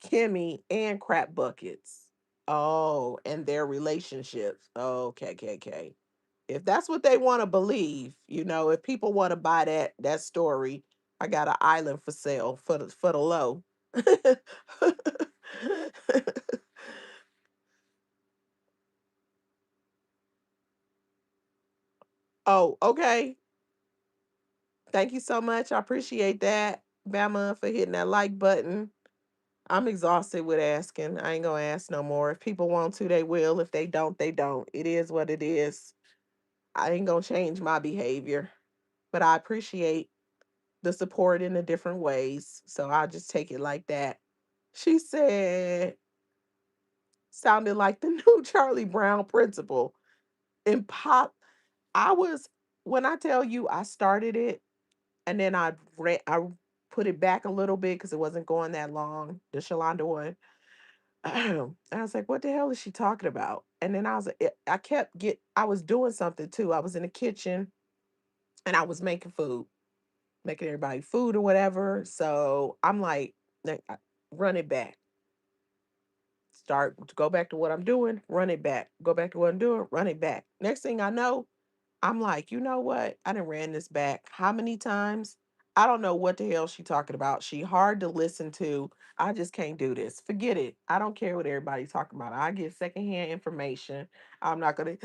Kimmy, and Crap Buckets. Oh, and their relationships. Okay, okay, okay. If that's what they want to believe, if people want to buy that story, I got an island for sale for the low. Oh, okay. Thank you so much. I appreciate that, Bama, for hitting that like button. I'm exhausted with asking. I ain't gonna ask no more. If people want to, they will. If they don't, they don't. It is what it is. I ain't gonna change my behavior, but I appreciate the support in the different ways. So I'll just take it like that. She said, sounded like the new Charlie Brown principal. And pop, I was, when I tell you I started it and then I put it back a little bit because it wasn't going that long, the Shalonda one. I was like, what the hell is she talking about? And then I kept I was doing something too. I was in the kitchen and I was making food, making everybody food or whatever. So I'm like, run it back. Start to go back to what I'm doing, run it back. Go back to what I'm doing, run it back. Next thing I know, I'm like, you know what? I done ran this back how many times? I don't know what the hell she talking about. She hard to listen to. I just can't do this. Forget it. I don't care what everybody's talking about. I get secondhand information. I'm not gonna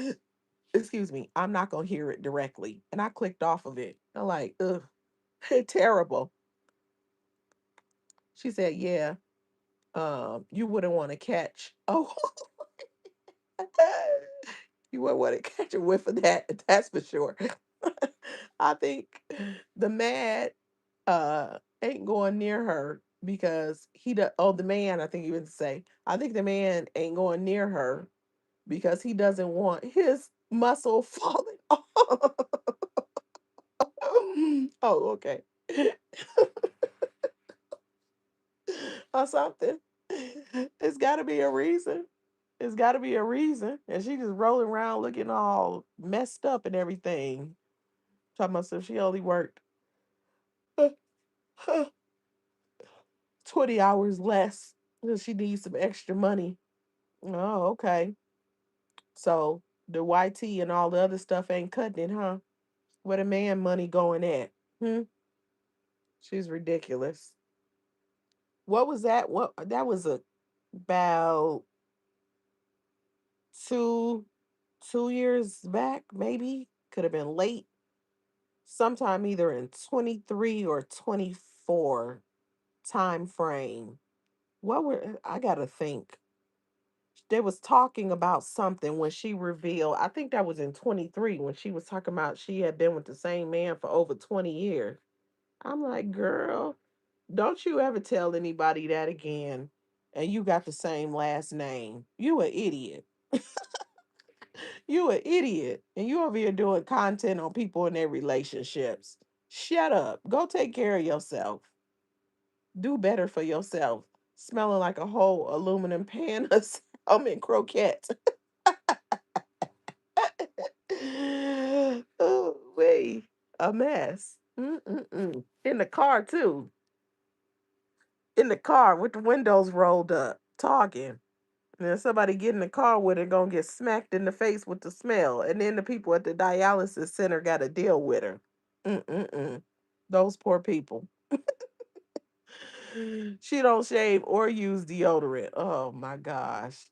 excuse me, I'm not gonna hear it directly. And I clicked off of it. I'm like, ugh, terrible. She said, yeah, you wouldn't want to catch. Oh, you wouldn't want to catch a whiff of that. That's for sure. I think the mad ain't going near her because the man, I think you would say, I think the man ain't going near her because he doesn't want his muscle falling off. Oh, okay. Or something. It's got to be a reason. It's got to be a reason. And she just rolling around looking all messed up and everything. Talking about if she only worked 20 hours less because she needs some extra money. Oh, okay. So the YT and all the other stuff ain't cutting it, huh? Where the man money going at? Hmm? She's ridiculous. What was that? What that was about two 2 years back, maybe. Could have been late. Sometime either in 23 or 24 time frame. What were I gotta think. They was talking about something when she revealed, I think that was in 23 when she was talking about she had been with the same man for over 20 years. I'm like, girl, don't you ever tell anybody that again. And you got the same last name. You an idiot. You an idiot. And you over here doing content on people and their relationships. Shut up. Go take care of yourself. Do better for yourself. Smelling like a whole aluminum pan of salmon croquettes. Oh, wait. A mess. Mm-mm-mm. In the car, too. In the car with the windows rolled up, talking. And then somebody get in the car with her gonna get smacked in the face with the smell. And then the people at the dialysis center got to deal with her. Mm-mm-mm. Those poor people. She don't shave or use deodorant. Oh my gosh.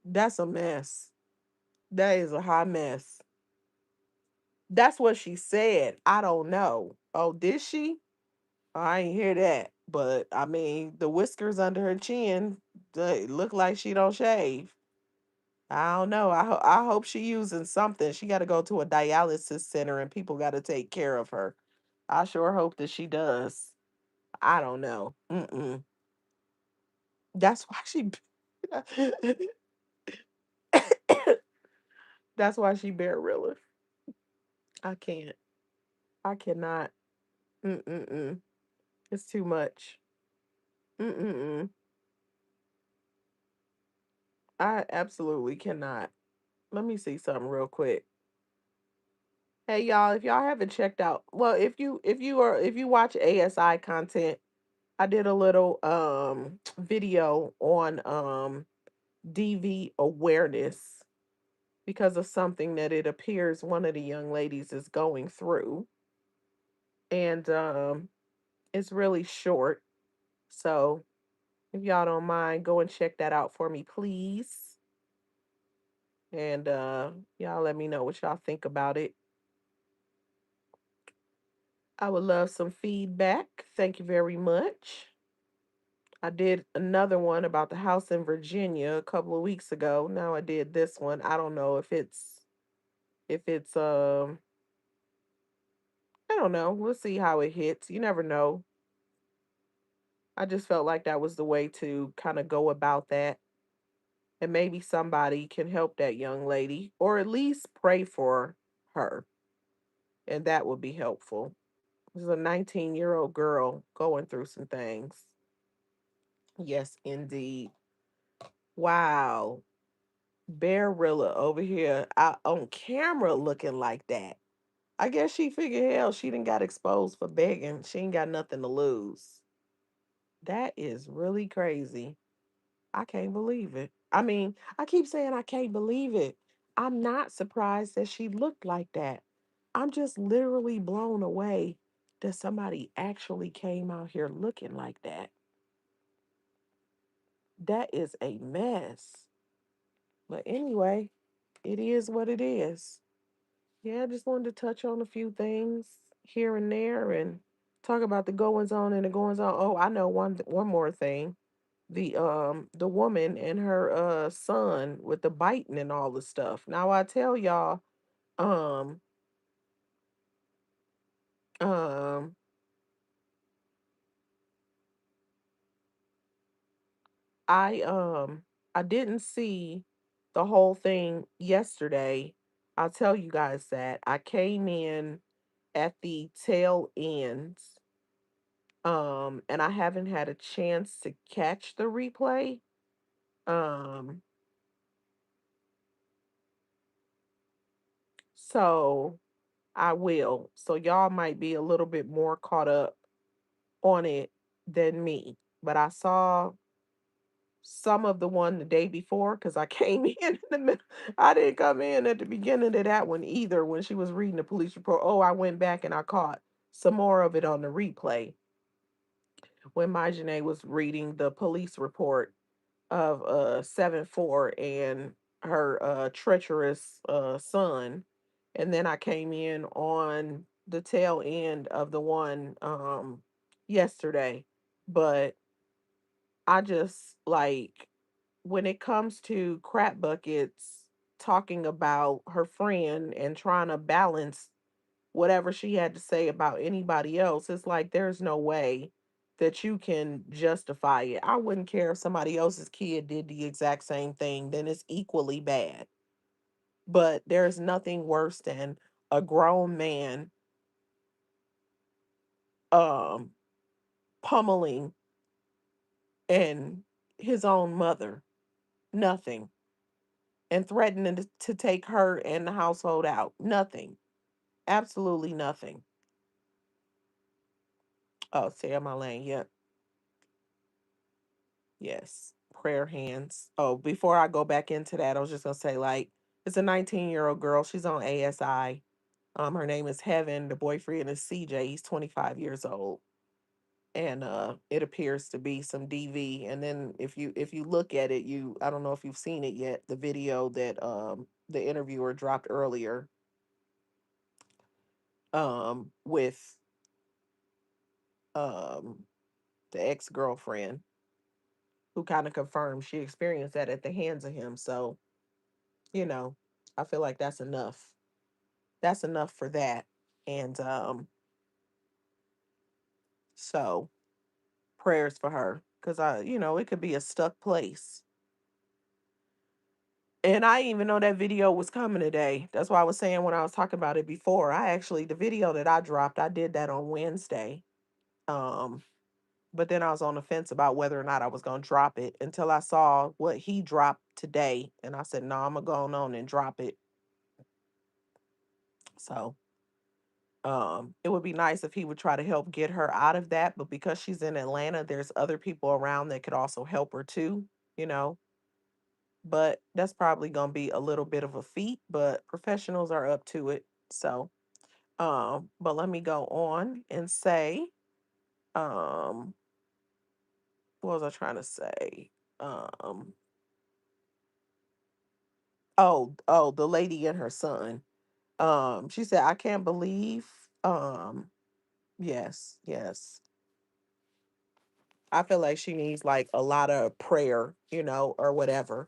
That's a mess. That is a hot mess. That's what she said. I don't know. Oh, did she? I ain't hear that. But I mean, the whiskers under her chin, they look like she don't shave. I don't know. I hope she using something. She got to go to a dialysis center and people got to take care of her. I sure hope that she does. I don't know. Mm-mm. That's why she. That's why she bear realer. I can't. I cannot. Mm-mm-mm. It's too much. Mm-mm-mm. I absolutely cannot. Let me see something real quick. Hey y'all, if y'all haven't checked out, well, if you watch ASI content, I did a little video on DV awareness because of something that it appears one of the young ladies is going through. And it's really short. So if y'all don't mind, go and check that out for me, please. And y'all let me know what y'all think about it. I would love some feedback. Thank you very much. I did another one about the house in Virginia a couple of weeks ago. Now I did this one. I don't know if it's I don't know. We'll see how it hits. You never know. I just felt like that was the way to kind of go about that. And maybe somebody can help that young lady or at least pray for her. And that would be helpful. This is a 19-year-old girl going through some things. Yes, indeed. Wow. Barilla over here out on camera looking like that. I guess she figured, hell, she didn't got exposed for begging. She ain't got nothing to lose. That is really crazy. I can't believe it. I mean, I keep saying I can't believe it. I'm not surprised that she looked like that. I'm just literally blown away that somebody actually came out here looking like that. That is a mess. But anyway, it is what it is. Yeah, I just wanted to touch on a few things here and there and talk about the goings on and the goings on. Oh, I know one more thing. The woman and her son with the biting and all the stuff. Now I tell y'all, um, um, I um I didn't see the whole thing yesterday. I'll tell you guys that. I came in at the tail ends. And I haven't had a chance to catch the replay. Um, so I will. So y'all might be a little bit more caught up on it than me. But I saw some of the one the day before because I came in the middle. I didn't come in at the beginning of that one either when she was reading the police report. Oh, I went back and I caught some more of it on the replay when Majane was reading the police report of 7-4 and her treacherous son. And then I came in on the tail end of the one yesterday. But I just like when it comes to crap buckets talking about her friend and trying to balance whatever she had to say about anybody else, it's like there's no way that you can justify it. I wouldn't care if somebody else's kid did the exact same thing, then it's equally bad. But there's nothing worse than a grown man um pummeling and his own mother. Nothing. And threatening to take her and the household out. Nothing. Absolutely nothing. Oh, stay on my lane. Yep. Yes. Prayer hands. Oh, before I go back into that, I was just gonna say, like, it's a 19-year-old girl. She's on ASI. Her name is Heaven. The boyfriend is CJ. He's 25 years old. And it appears to be some DV. And then if you look at it, I don't know if you've seen it yet, the video that the interviewer dropped earlier with um the ex-girlfriend who kind of confirmed she experienced that at the hands of him. So, you know, I feel like that's enough. That's enough for that. And so prayers for her because it could be a stuck place. And I didn't even know that video was coming today. That's why I was saying when I was talking about it before. The video that I dropped, I did that on Wednesday. Um, but then I was on the fence about whether or not I was gonna drop it until I saw what he dropped today, and I said, "No, I'm gonna go on and drop it." So, it would be nice if he would try to help get her out of that, but because she's in Atlanta, there's other people around that could also help her too. You know, but that's probably gonna be a little bit of a feat, but professionals are up to it. So, but let me go on and say, um, what was I trying to say? Um, oh, the lady and her son. She said, I can't believe, um, yes, yes. I feel like she needs like a lot of prayer, or whatever.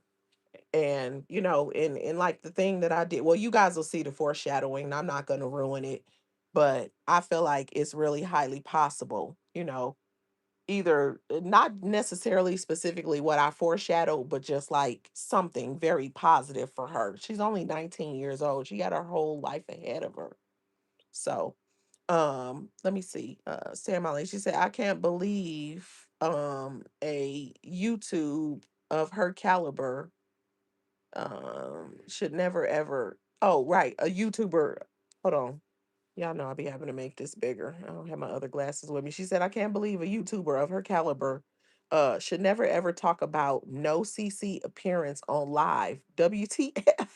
And, and like the thing that I did, well, you guys will see the foreshadowing, and I'm not going to ruin it, but I feel like it's really highly possible, either not necessarily specifically what I foreshadowed, but just like something very positive for her. She's only 19 years old. She got her whole life ahead of her. So, let me see. Sam Molly, she said, I can't believe a YouTube of her caliber should never ever. Oh, right, a YouTuber. Hold on. Y'all know I'll be having to make this bigger. I don't have my other glasses with me. She said, I can't believe a YouTuber of her caliber should never ever talk about no CC appearance on live. WTF.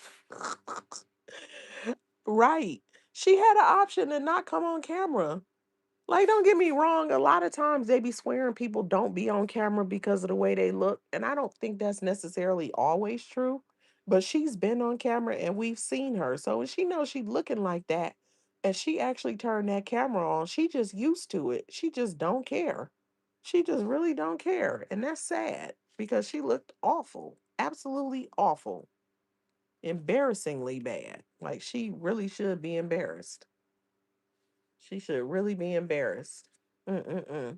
Right. She had an option to not come on camera. Like, don't get me wrong, a lot of times they be swearing people don't be on camera because of the way they look, and I don't think that's necessarily always true. But she's been on camera and we've seen her. So when she knows she's looking like that and she actually turned that camera on, she just used to it. She just don't care. She just really don't care. And that's sad because she looked awful. Absolutely awful. Embarrassingly bad. Like she really should be embarrassed. She should really be embarrassed. Mm-mm-mm.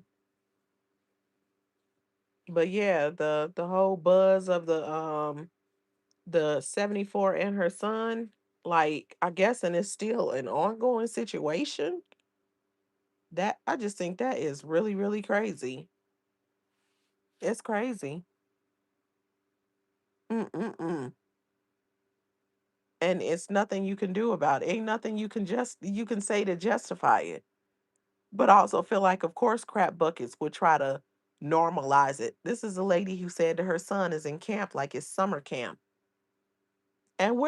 But yeah, the whole buzz of the 74 and her son, like I guess, and it's still an ongoing situation. That I just think that is really, really crazy. It's crazy. Mm-mm-mm. And it's nothing you can do about it. Ain't nothing you can say to justify it. But I also feel like, of course, crap buckets would try to normalize it. This is a lady who said that her son is in camp like it's summer camp. And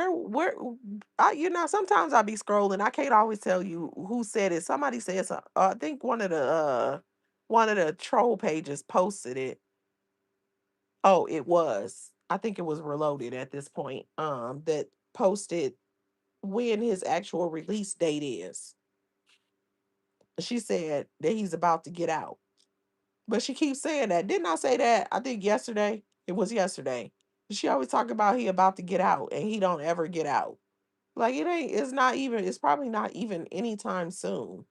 sometimes I be scrolling. I can't always tell you who said it. Somebody said, I think one of the troll pages posted it. Oh, it was. I think it was Reloaded at this point. That posted when his actual release date is. She said that he's about to get out. But she keeps saying that. Didn't I say that? I think yesterday. It was yesterday. She always talk about he about to get out and he don't ever get out. Like it's probably not even anytime soon.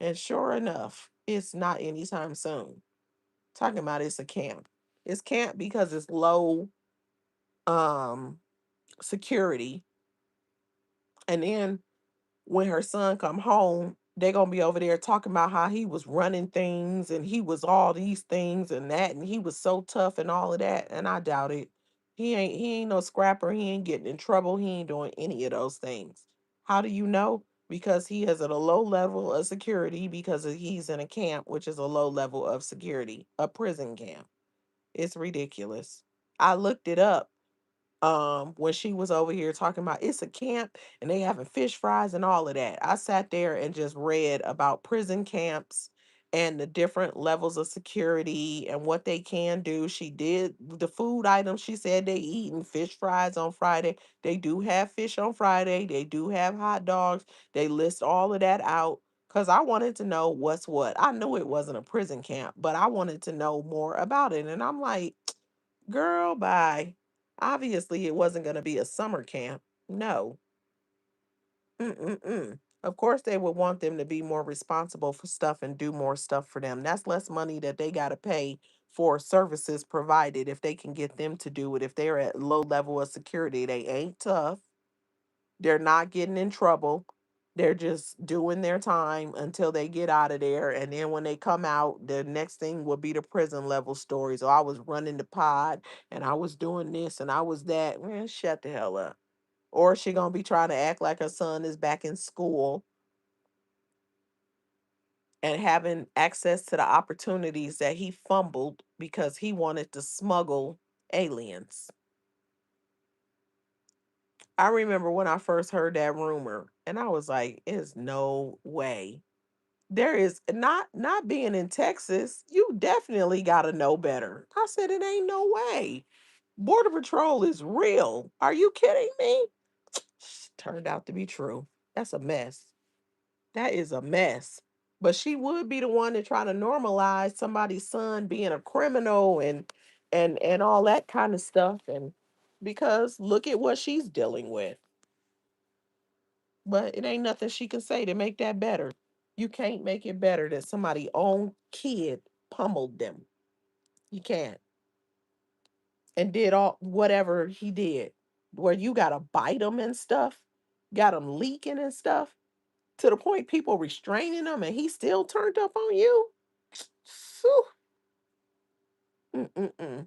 And sure enough, it's not anytime soon. Talking about it's a camp. It's camp because it's low um security. And then when her son come home, they gonna be over there talking about how he was running things and he was all these things and that and he was so tough and all of that. And I doubt it. He ain't no scrapper. He ain't getting in trouble. He ain't doing any of those things. How do you know? Because he is at a low level of security because he's in a camp, which is a low level of security, a prison camp. It's ridiculous. I looked it up when she was over here talking about it's a camp and they having fish fries and all of that. I sat there and just read about prison camps and the different levels of security and what they can do. She did the food items. She said they eating fish fries on Friday. They do have fish on Friday. They do have hot dogs. They list all of that out because I wanted to know what's what. I knew it wasn't a prison camp, but I wanted to know more about it. And I'm like, girl, bye. Obviously, it wasn't going to be a summer camp. No. Mm-mm-mm. Of course, they would want them to be more responsible for stuff and do more stuff for them. That's less money that they got to pay for services provided if they can get them to do it. If they're at low level of security, they ain't tough. They're not getting in trouble. They're just doing their time until they get out of there. And then when they come out, the next thing will be the prison level stories. So I was running the pod and I was doing this and I was that. Man, shut the hell up. Or she gonna be trying to act like her son is back in school and having access to the opportunities that he fumbled because he wanted to smuggle aliens. I remember when I first heard that rumor and I was like, "Is no way." There is not being in Texas, you definitely got to know better. I said it ain't no way. Border Patrol is real. Are you kidding me? Turned out to be true. That's a mess. That is a mess. But she would be the one to try to normalize somebody's son being a criminal and all that kind of stuff and because look at what she's dealing with. But it ain't nothing she can say to make that better. You can't make it better that somebody own kid pummeled them. You can't. And did all whatever he did. Where you gotta bite them and stuff, got them leaking and stuff, to the point people restraining him and he still turned up on you. Phew. Mm-mm-mm.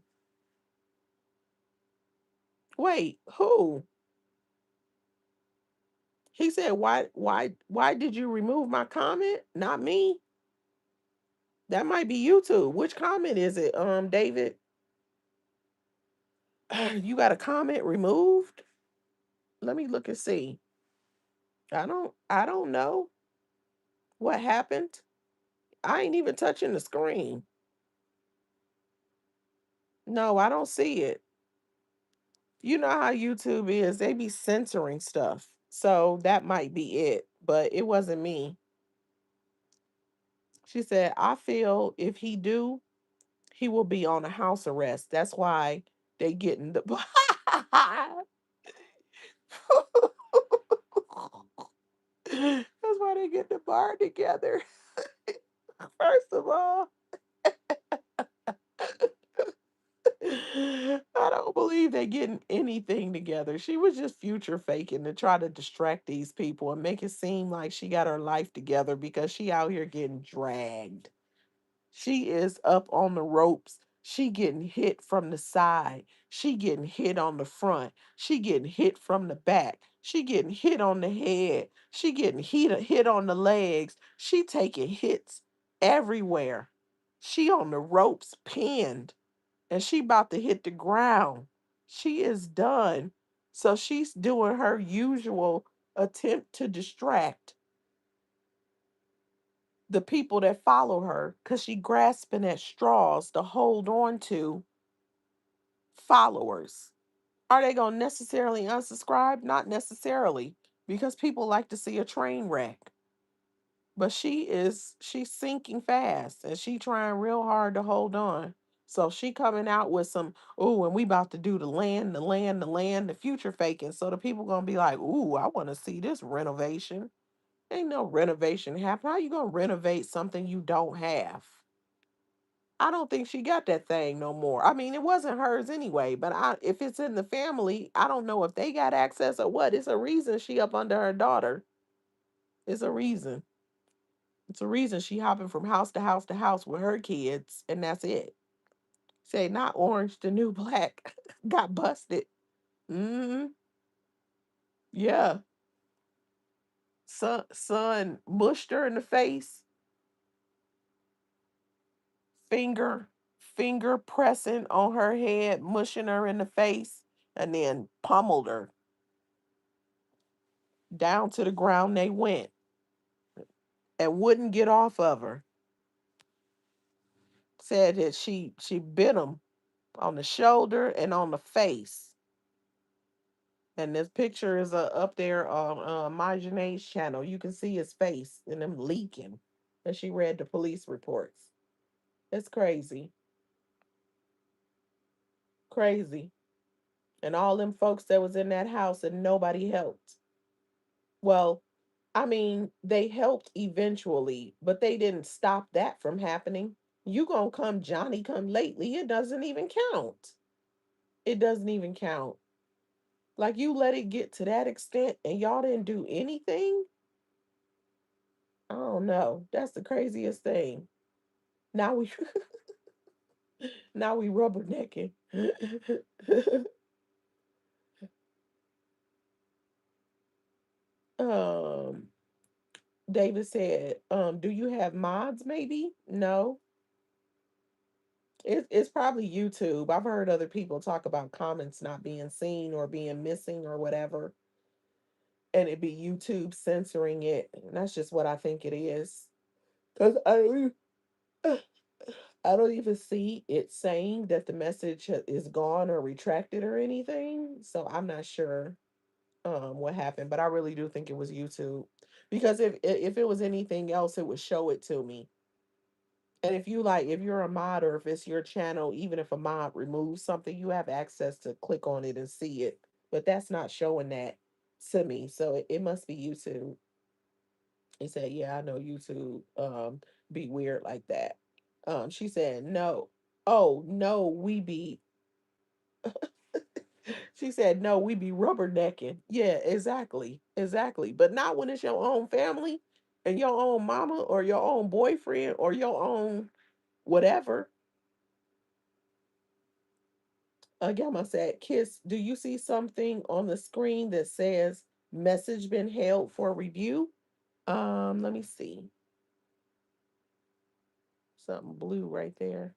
Wait, who? He said, why did you remove my comment? Not me. That might be YouTube. Which comment is it, David? You got a comment removed? Let me look and see. I don't know what happened. I ain't even touching the screen. No, I don't see it. You know how YouTube is, they be censoring stuff. So that might be it, but it wasn't me. She said, I feel if he do, he will be on a house arrest. That's why they getting the That's why they get the bar together. First of all, I don't believe they getting anything together. She was just future faking to try to distract these people and make it seem like she got her life together because she out here getting dragged. She is up on the ropes. She getting hit from the side. She getting hit on the front. She getting hit from the back. She getting hit on the head. She getting hit on the legs. She taking hits everywhere. She on the ropes pinned and she about to hit the ground. She is done. So she's doing her usual attempt to distract the people that follow her because she grasping at straws to hold on to followers. Are they going to necessarily unsubscribe? Not necessarily, because people like to see a train wreck. But she's sinking fast and she trying real hard to hold on. So she coming out with some, oh, and we about to do the future faking. So the people gonna be like, ooh, I want to see this renovation. Ain't no renovation happen. How you gonna renovate something you don't have? I don't think she got that thing no more. I mean, it wasn't hers anyway, but if it's in the family, I don't know if they got access or what. It's a reason she up under her daughter. It's a reason. It's a reason she hopping from house to house to house with her kids, and that's it. Say not orange, the new black got busted. Mm, yeah. Son mushed her in the face, finger, finger pressing on her head, mushing her in the face, and then pummeled her down to the ground. They went and wouldn't get off of her. Said that she bit him on the shoulder and on the face. And this picture is up there on my Janae's channel. You can see his face and him leaking. And she read the police reports. It's crazy. Crazy. And all them folks that was in that house and nobody helped. Well, I mean, they helped eventually, but they didn't stop that from happening. You gonna come Johnny come lately. It doesn't even count. It doesn't even count. Like you let it get to that extent and y'all didn't do anything. I don't know. That's the craziest thing. Now we now we rubbernecking. um David said, do you have mods maybe? No. It's probably YouTube. I've heard other people talk about comments not being seen or being missing or whatever, and it be YouTube censoring it. And that's just what I think it is. Because I don't even see it saying that the message is gone or retracted or anything. So I'm not sure what happened, but I really do think it was YouTube. Because if it was anything else, it would show it to me. And if you like, if you're a mod or if it's your channel, even if a mod removes something, you have access to click on it and see it. But that's not showing that to me. So it must be YouTube. He said, yeah, I know YouTube be weird like that. She said, no. Oh no, we be she said, no, we be rubbernecking. Yeah, exactly. Exactly. But not when it's your own family and your own mama or your own boyfriend or your own whatever. Gamma said, Kiss, do you see something on the screen that says message been held for review? Let me see. Something blue right there.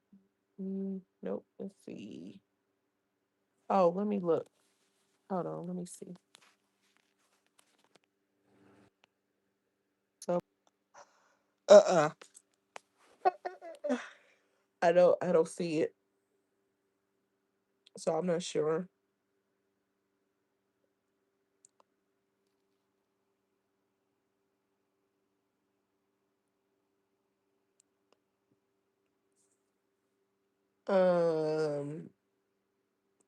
Nope. Let's see. Oh, let me look. Hold on. Let me see. Uh-uh. I don't see it. So I'm not sure. Um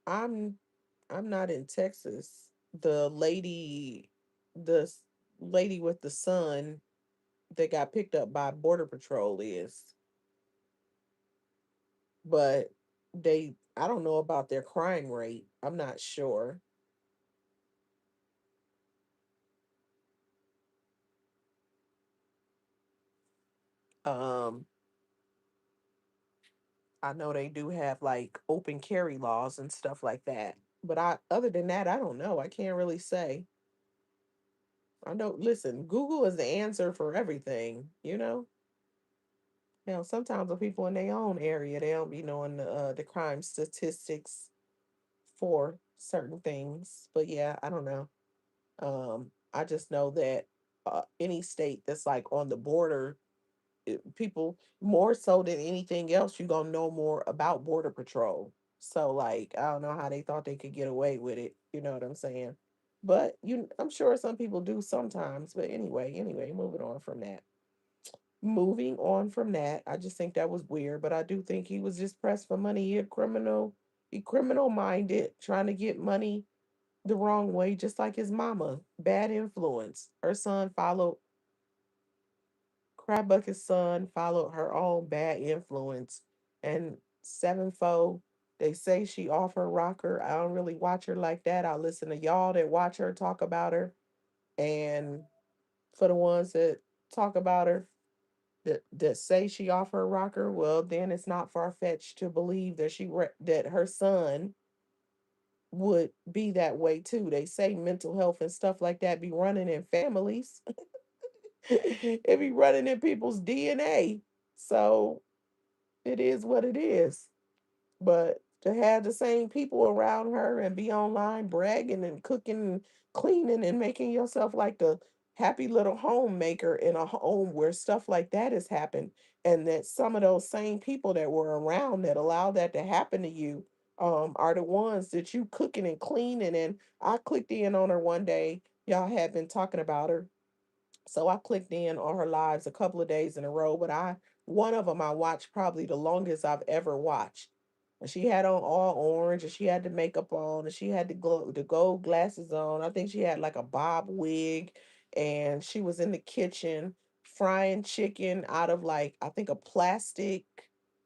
I'm I'm not in Texas. The lady the s- lady with the son that got picked up by Border Patrol is, but I don't know about their crime rate. I'm not sure. Um I know they do have like open carry laws and stuff like that. But I other than that, I don't know. I can't really say. I don't listen, Google is the answer for everything, you know? Sometimes the people in their own area, they don't be knowing the crime statistics for certain things. But yeah, I don't know. I just know that any state that's like on the border, people more so than anything else, you're gonna know more about Border Patrol. So like, I don't know how they thought they could get away with it. You know what I'm saying? But I'm sure some people do sometimes. But anyway, moving on from that. Moving on from that, I just think that was weird. But I do think he was just pressed for money. He criminal minded, trying to get money the wrong way, just like his mama. Bad influence. Her son followed Crabbucket's son followed her own bad influence. And sevenfold, they say she off her rocker. I don't really watch her like that. I listen to y'all that watch her talk about her. And for the ones that talk about her, that say she off her rocker, well, then it's not far fetched to believe that that her son would be that way too. They say mental health and stuff like that be running in families. It be running in people's DNA. So it is what it is. But to have the same people around her and be online bragging and cooking and cleaning and making yourself like the happy little homemaker in a home where stuff like that has happened, and that some of those same people that were around that allowed that to happen to you are the ones that you cooking and cleaning. And I clicked in on her one day. Y'all had been talking about her, so I clicked in on her lives a couple of days in a row, but one of them I watched probably the longest I've ever watched. And she had on all orange, and she had the makeup on, and she had the gold glasses on. I think she had like a bob wig, and she was in the kitchen frying chicken out of like I think a plastic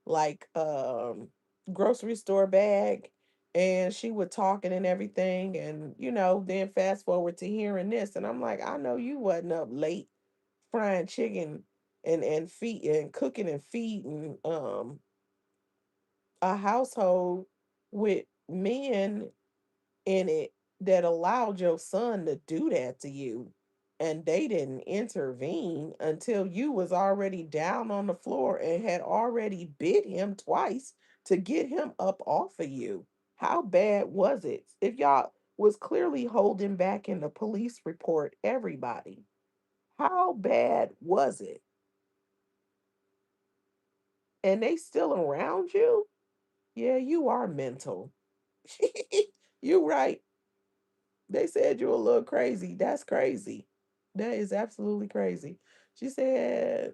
like grocery store bag. And she would talking and everything, and then fast forward to hearing this, and I'm like, I know you wasn't up late frying chicken and feed and cooking and feeding a household with men in it that allowed your son to do that to you, and they didn't intervene until you was already down on the floor and had already bit him twice to get him up off of you. How bad was it? If y'all was clearly holding back in the police report, everybody, how bad was it? And they still around you? Yeah, you are mental. You right. They said you're a little crazy. That's crazy. That is absolutely crazy. She said,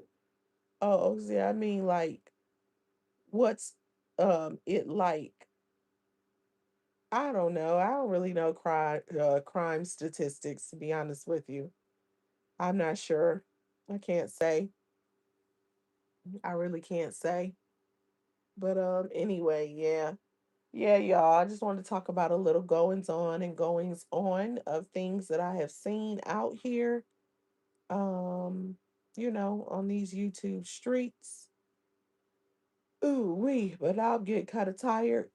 "Oh, yeah, I mean, like, what's it like? I don't know. I don't really know crime statistics, to be honest with you. I'm not sure. I can't say. I really can't say. But anyway, yeah. Yeah, y'all. I just wanted to talk about a little goings on and goings on of things that I have seen out here. Um, on these YouTube streets. Ooh, wee, but I'll get kind of tired.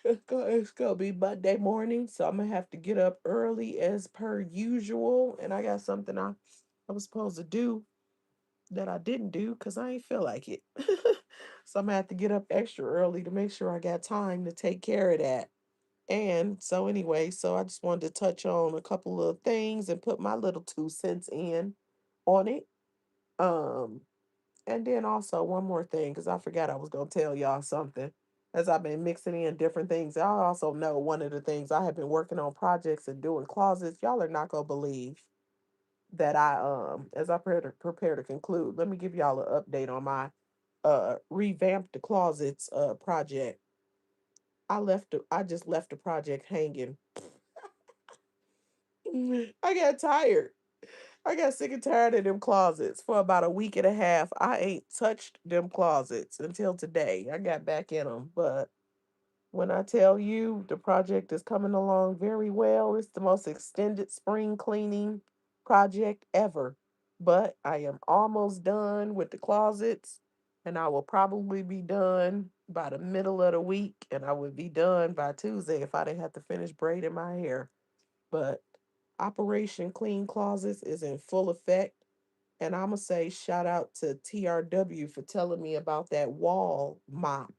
It's gonna be Monday morning, so I'm gonna have to get up early as per usual. And I got something I was supposed to do that I didn't do because I ain't feel like it. So I'm gonna have to get up extra early to make sure I got time to take care of that. And so anyway, so I just wanted to touch on a couple of things and put my little 2 cents in. on it. Um, and then also one more thing, because I forgot I was gonna tell y'all something. As I've been mixing in different things, I also know one of the things I have been working on projects and doing closets. Y'all are not gonna believe that as I prepare to conclude, let me give y'all an update on my revamp the closets project. I just left the project hanging. I got tired. I got sick and tired of them closets for about a week and a half. I ain't touched them closets until today. I got back in them, but when I tell you the project is coming along very well, it's the most extended spring cleaning project ever. But I am almost done with the closets, and I will probably be done by the middle of the week, and I would be done by Tuesday if I didn't have to finish braiding my hair. But Operation Clean Closets is in full effect. And I'm going to say shout out to TRW for telling me about that wall mop.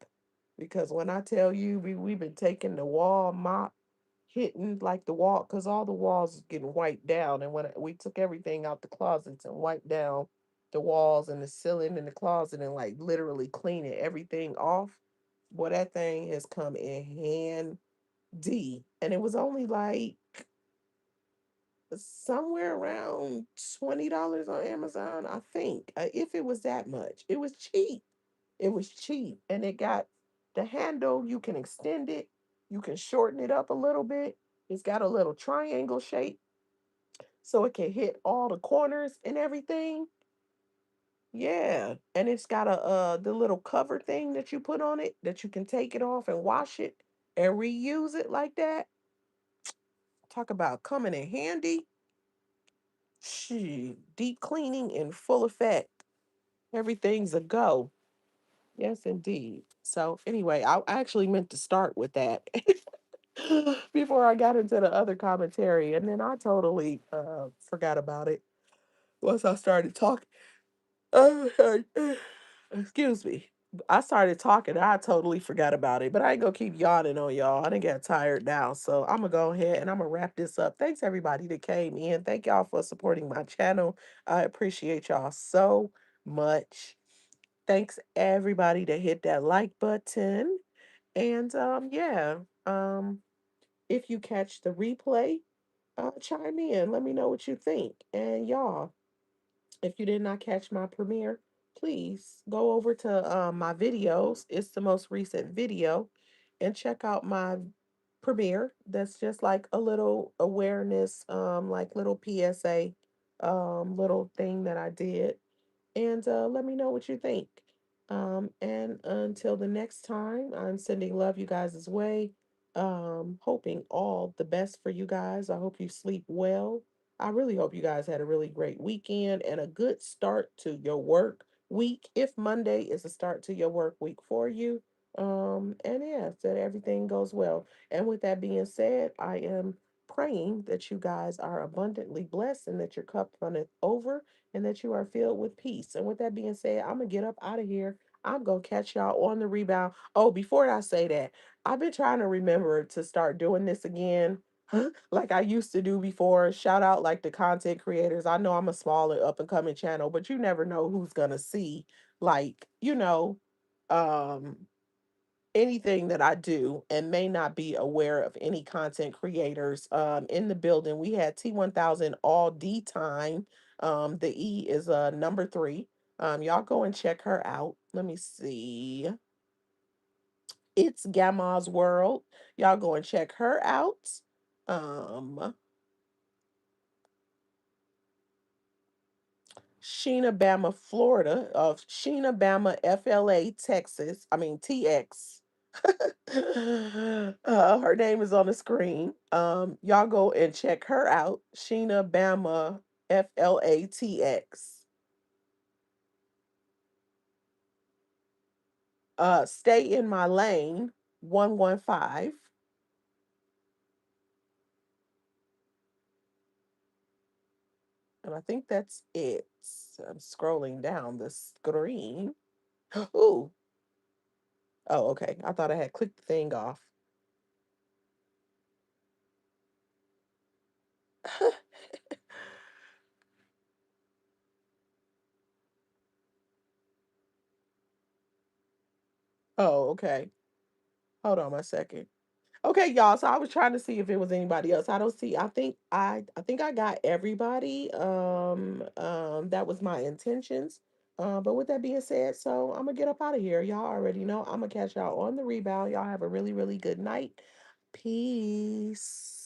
Because when I tell you, we've been taking the wall mop, hitting like the wall, because all the walls is getting wiped down. And when we took everything out the closets and wiped down the walls and the ceiling in the closet and like literally cleaning everything off, boy, that thing has come in handy. And it was only like somewhere around $20 on Amazon, I think. If it was that much, it was cheap. It was cheap, and it got the handle. You can extend it. You can shorten it up a little bit. It's got a little triangle shape, so it can hit all the corners and everything. Yeah, and it's got a the little cover thing that you put on it that you can take it off and wash it and reuse it like that. Talk about coming in handy. She deep cleaning in full effect. Everything's a go. Yes, indeed. So anyway, I actually meant to start with that before I got into the other commentary, and then I totally forgot about it once I started talking. Uh, excuse me. I started talking. I totally forgot about it, but I ain't gonna keep yawning on y'all. I didn't get tired now, so I'm gonna go ahead and I'm gonna wrap this up. Thanks everybody that came in. Thank y'all for supporting my channel. I appreciate y'all so much. Thanks everybody that hit that like button. And yeah, um, if you catch the replay, chime in. Let me know what you think. And y'all, if you did not catch my premiere, please go over to my videos. It's the most recent video, and check out my premiere. That's just like a little awareness, like little PSA, little thing that I did, and let me know what you think. And until the next time, I'm sending love you guys' way. Hoping all the best for you guys. I hope you sleep well. I really hope you guys had a really great weekend and a good start to your work week. If Monday is a start to your work week for you. And yeah, that everything goes well. And with that being said, I am praying that you guys are abundantly blessed and that your cup runneth over and that you are filled with peace. And with that being said, I'm gonna get up out of here. I'm gonna catch y'all on the rebound. Oh, before I say that, I've been trying to remember to start doing this again. Like I used to do before. Shout out like the content creators. I know I'm a smaller up and coming channel, but you never know who's gonna see like, um anything that I do and may not be aware of any content creators in the building. We had T1000 all D time. The E is number 3. Y'all go and check her out. Let me see. It's Gamma's World. Y'all go and check her out. Um Sheena Bama, Florida, of Sheena Bama FLA, Texas. I mean TX. Her name is on the screen. Y'all go and check her out. Sheena Bama FLATX. Stay in my lane 115. And I think that's it. I'm scrolling down the screen. Ooh. Oh, okay. I thought I had clicked the thing off. Oh, okay. Hold on 1 second. Okay, y'all. So I was trying to see if it was anybody else. I don't see. I think I got everybody. That was my intentions. But with that being said, so I'm gonna get up out of here. Y'all already know I'm gonna catch y'all on the rebound. Y'all have a really, really good night. Peace.